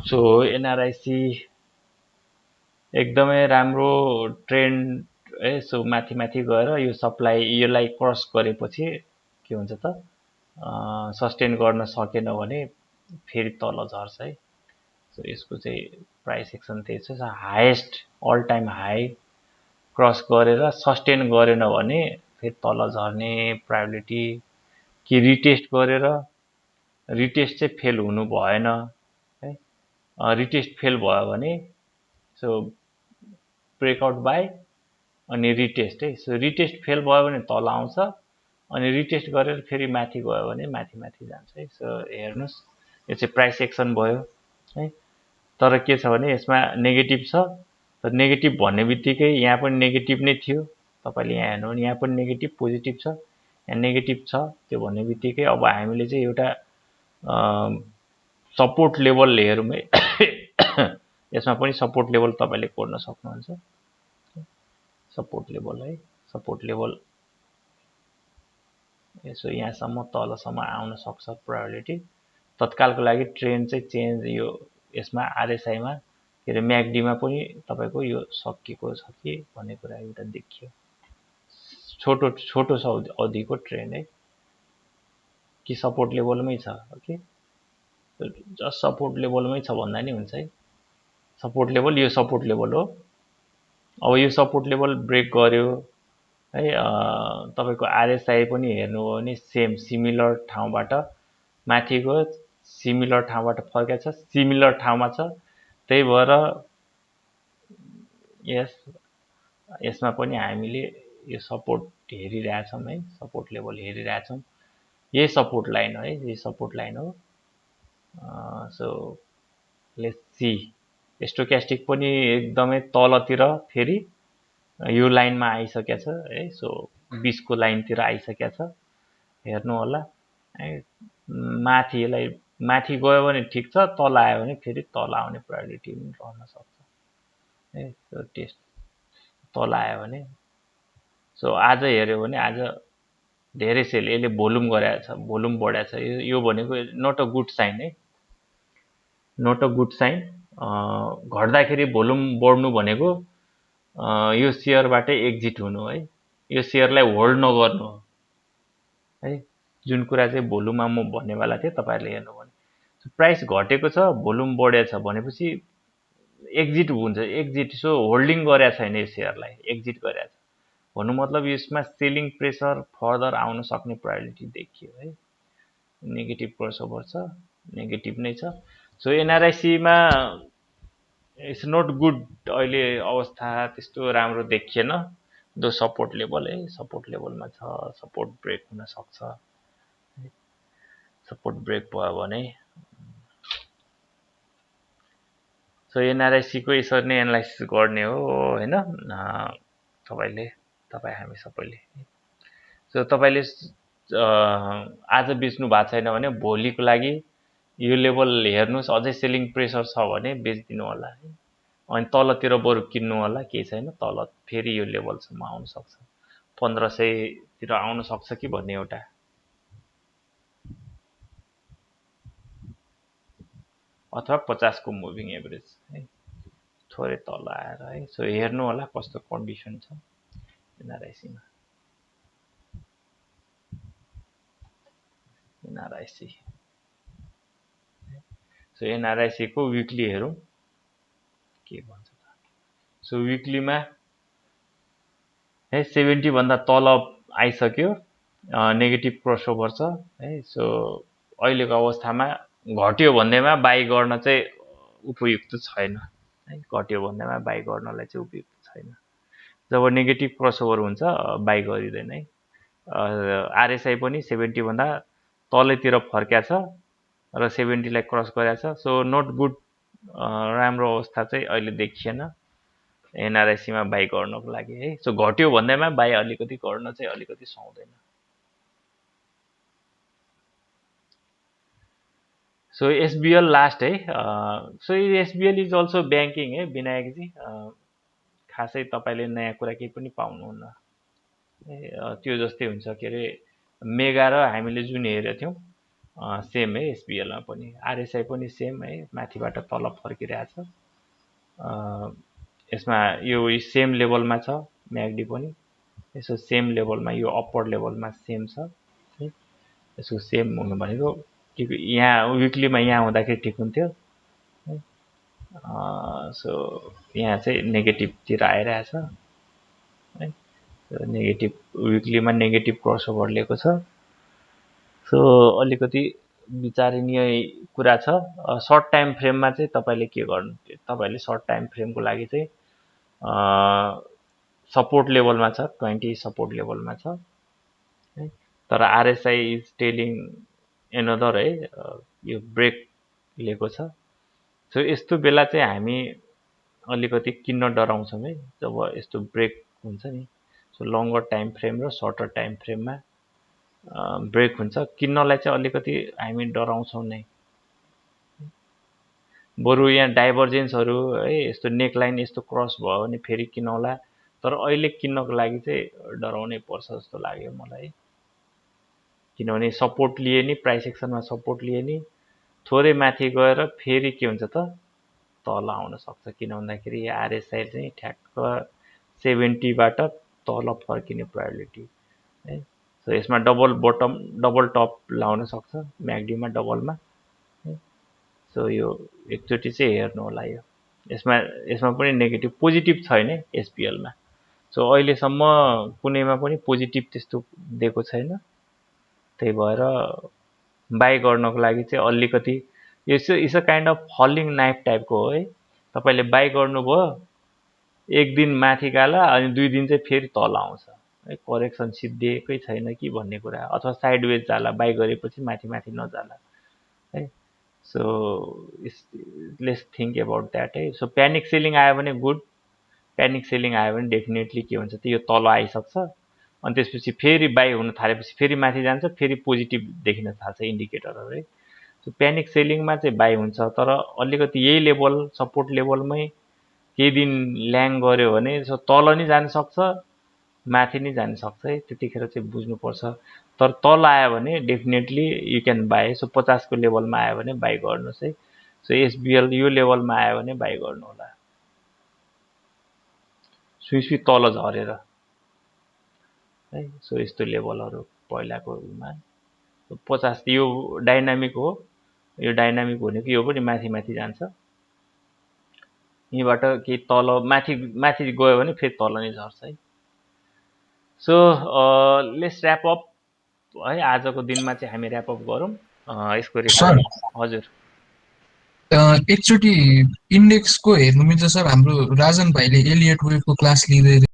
सो एनआरआइसी एकदमै राम्रो ट्रेन्ड है। सो माथि माथि गएर यो सप्लाई यसलाई क्रस गरेपछि के हुन्छ त सस्टेन गर्न सकेन भने फेरि तल झर्छ है। सो यसको चाहिँ प्राइस एक्सन त्यही छ, highest all time high cross गरेर सस्टेन गरेन भने फेरि तल झर्ने प्रोबेबिलिटी, कि रिटेस्ट गरेर रिटेस्ट चाहिँ फेल हुनु भएन है। रिटेस्ट फेल भयो भने सो ब्रेकआउट बाई अनि रिटेस्ट है। सो रिटेस्ट फेल भयो भने तल आउँछ अनि रिटेस्ट गरेर फेरि माथि गयो भने माथि माथि जान्छ है। सो हेर्नुहोस् यो चाहिँ प्राइस एक्सन भयो है। तर के छ भने यसमा नेगेटिभ छ, तर नेगेटिभ भन्ने बित्तिकै यहाँ पनि नेगेटिभ नै थियो, तपाईँले यहाँ हेर्नु भने यहाँ पनि नेगेटिभ पोजिटिभ छ, यहाँ नेगेटिभ छ। त्यो भन्ने बित्तिकै अब हामीले चाहिँ एउटा सपोर्ट लेभल हेरौँ है। यसमा पनि सपोर्ट लेभल तपाईँले कोर्न सक्नुहुन्छ, सपोर्ट लेभल है, सपोर्ट लेभल यसो यहाँसम्म तलसम्म आउन सक्छ प्रोबेबिलिटी। तत्कालको लागि ट्रेन्ड चाहिँ चेन्ज यो यसमा आरएसआईमा के अरे म्याकडीमा पनि तपाईँको यो सकिएको छ कि भन्ने कुरा एउटा देखियो। छोटो छोटो अवधिको ट्रेन्ड है, कि सपोर्ट लेभलमै छ ओके, जस्ट सपोर्ट लेभलमै छ भन्दा नि हुन्छ है। सपोर्ट लेभल यो सपोर्ट लेभल हो। अब यो सपोर्ट लेभल ब्रेक गर्यो है, तपाईँको आरएसआई पनि हेर्नुभयो भने सेम सिमिलर ठाउँबाट माथि गयो, सिमिलर ठाउँबाट फर्केको छ, सिमिलर ठाउँमा छ। त्यही भएर यसमा पनि हामीले यो सपोर्ट हेरिरहेछौँ है, सपोर्ट लेभल हेरिरहेछौँ। यही सपोर्ट लाइन है, यही सपोर्ट लाइन हो। सो लेट्स सी, स्टोक्यास्टिक पनि एकदमै तलतिर फेरि यो लाइनमा आइसकेको छ है। सो 20 को लाइनतिर आइसकेको छ, हेर्नु होला है। माथि यसलाई माथि गयो भने ठिक छ, तल आयो भने फेरि तल आउने प्रोबेबिलिटी पनि रहन सक्छ है। सो टेस्ट तल आयो भने सो आज हेऱ्यो भने आज धेरै सेल यसले भोल्युम गरेको छ, भोल्युम बढाएको छ। यो भनेको नट अ गुड साइन है, नट अ गुड साइन। घट्दाखेरि भोल्युम बढ्नु भनेको यो सेयरबाट एक्जिट हुनु है, यो सेयरलाई होल्ड नगर्नु है। जुन कुरा चाहिँ भोल्युममा म भन्नेवाला थिएँ तपाईँहरूले हेर्नु भने प्राइस घटेको छ, भोल्युम बढेको छ भनेपछि एक्जिट हुन्छ, एक्जिट। सो होल्डिङ गरेको छैन यो सेयरलाई, एक्जिट गरेको छ भन्नु मतलब यसमा सेलिङ प्रेसर फर्दर आउन सक्ने प्रोबेबिलिटी देखियो है। नेगेटिभ क्रसओभर छ, नेगेटिभ नै छ। सो एनआरआइसीमा इट्स नट गुड, अहिले अवस्था त्यस्तो राम्रो देखिएन। दो सपोर्ट लेभल है, सपोर्ट लेभलमा छ, सपोर्ट ब्रेक हुन सक्छ। सपोर्ट ब्रेक भयो भने सो एनआरआइसीको यसरी नै एनालाइसिस गर्ने हो हैन तपाईँ हामी सबैले। सो तपाईँले आज बेच्नु भएको छैन भने भोलिको लागि यो लेभल हेर्नुहोस्, अझै सेलिङ प्रेसर छ भने बेचिदिनु होला है। अनि तलतिर बरु किन्नु होला, केही छैन, तल फेरि यो लेभलसम्म आउन सक्छ, 1500 तिर आउन सक्छ कि भन्ने एउटा अथवा 50 को मुभिङ एभरेज है, थोरै तल आएर है। सो हेर्नु होला कस्तो कन्डिसन छ एनआरआइसीमा। एनआरआइसी सो एनआरआइसी को विकली हेरौँ के भन्छ त। सो विकलीमा है 70 भन्दा तल आइसक्यो, नेगेटिभ क्रसओभर छ है। सो अहिलेको अवस्थामा घट्यो भन्दैमा बाई गर्न चाहिँ उपयुक्त छैन है, घट्यो भन्दैमा बाई गर्नलाई चाहिँ उपयुक्त छैन। जब नेगेटिभ क्रसओभर हुन्छ बाई गरिँदैन है। आरएसआई पनि 70 भन्दा तलैतिर फर्किया छ र 70 लाई क्रस गरेको छ। सो नट गुड, राम्रो अवस्था चाहिँ अहिले देखिएन एनआरआइसी मा बाई गर्नको लागि है। सो घट्यो भन्दैमा बाई अलिकति गर्न चाहिँ अलिकति सुहाउँदैन। सो एसबिएल लास्ट है। सो एसबिएल इज अल्सो ब्याङ्किङ है विनायकजी। खासै तपाईँले नयाँ कुरा केही पनि पाउनुहुन्न। त्यो जस्तै हुन्छ के अरे मेगा र हामीले जुन हेरेको थियौँ सेम है एसबिएलमा पनि। आरएसआई पनि सेम है, माथिबाट तल फर्किरहेछ। यसमा यो सेम लेभलमा छ, म्यागडी पनि यसो सेम लेभलमा, यो अप्पर लेभलमा सेम छ है। यसको सेम हुनु भनेको यहाँ विकलीमा यहाँ हुँदाखेरि ठिक हुन्थ्यो है। सो यहाँ चाहिँ नेगेटिभतिर आइरहेछ है। नेगेटिभ विकलीमा नेगेटिभ क्रसओभर लिएको छ। सो अलिकति विचारणीय कुरा छ। सर्ट टाइम फ्रेममा चाहिँ तपाईँले के गर्नु, तपाईँले सर्ट टाइम फ्रेमको लागि चाहिँ सपोर्ट लेभलमा छ, 20 सपोर्ट लेभलमा छ है। तर आरएसआई इज टेलिङ एनदर है, यो ब्रेक लिएको छ। सो यस्तो बेला चाहिँ हामी अलिकति किन्न डराउँछौँ है जब यस्तो ब्रेक हुन्छ नि। सो लङ्गर टाइम फ्रेम र सर्टर टाइम फ्रेममा ब्रेक हुन्छ, किन्नलाई चाहिँ अलिकति हामी डराउँछौँ नै। बरु यहाँ डाइभर्जेन्सहरू है, यस्तो नेकलाइन यस्तो क्रस भयो भने फेरि किनौला। तर अहिले किन्नको लागि चाहिँ डराउनै पर्छ जस्तो लाग्यो मलाई। किनभने सपोर्ट लिए नि, प्राइस एक्सनमा सपोर्ट लिए नि, थोरै माथि गएर फेरि के हुन्छ त तल आउन सक्छ। किन भन्दाखेरि आरएसआई चाहिँ ठ्याक्क 70बाट तल फर्किने प्रोबेबिलिटी है। सो यसमा डबल बटम डबल टप लाउन सक्छ म्यागडीमा डबलमा है। सो यो एकचोटि चाहिँ हेर्नु होला। यो यसमा पनि नेगेटिभ पोजिटिभ छैन एसपिएलमा। सो अहिलेसम्म कुनैमा पनि पोजिटिभ त्यस्तो दिएको छैन। त्यही भएर बाई गर्नको लागि चाहिँ अलिकति it's a kind of falling knife टाइपको हो है। तपाईँले बाई गर्नुभयो, एक दिन माथि गाला अनि 2 दिन चाहिँ फेरि तल आउँछ है। करेक्सन सिद्धिएकै छैन कि भन्ने कुरा, अथवा साइडवेज जाला, बाई गरेपछि माथि माथि नजाला है। So let's think about that है। सो प्यानिक सेलिङ आयो भने गुड, प्यानिक सेलिङ आयो भने डेफिनेटली के हुन्छ त यो तल आइसक्छ अनि त्यसपछि फेरि बाई हुन थालेपछि फेरि माथि जान्छ, फेरि पोजिटिभ देखिन थाल्छ इन्डिकेटरहरू है। सो प्यानिक सेलिङमा चाहिँ बाई हुन्छ, तर अलिकति यही लेभल सपोर्ट लेभलमै केही दिन ल्याङ गर्यो भने सो तल नि जान सक्छ, माथि नि जान सक्छ है। त्यतिखेर चाहिँ बुझ्नुपर्छ। तर तल आयो भने definitely you can by. So 50 को लेभलमा आयो भने बाई गर्नुहोस् है। सो एसबिएल यो लेभलमा आयो भने बाई गर्नु होला। सुइसुई तल झरेर है। सो यस्तो लेभलहरू पहिलाकोमा 50 यो डाइनामिक हो। यो डाइनामिक भनेको यो पनि माथि माथि जान्छ। यहीँबाट केही तल माथि माथि गयो भने फेरि तल नै झर्छ है। सो लेट्स ऱ्याप अप है। आजको दिनमा चाहिँ हामी ऱ्याप अप गरौँ यसको रेकर्डिङ। हजुर एकचोटि इन्डेक्सको हेर्नु मिल्छ सर। हाम्रो राजन भाइले एलियट वेभको क्लास लिँदै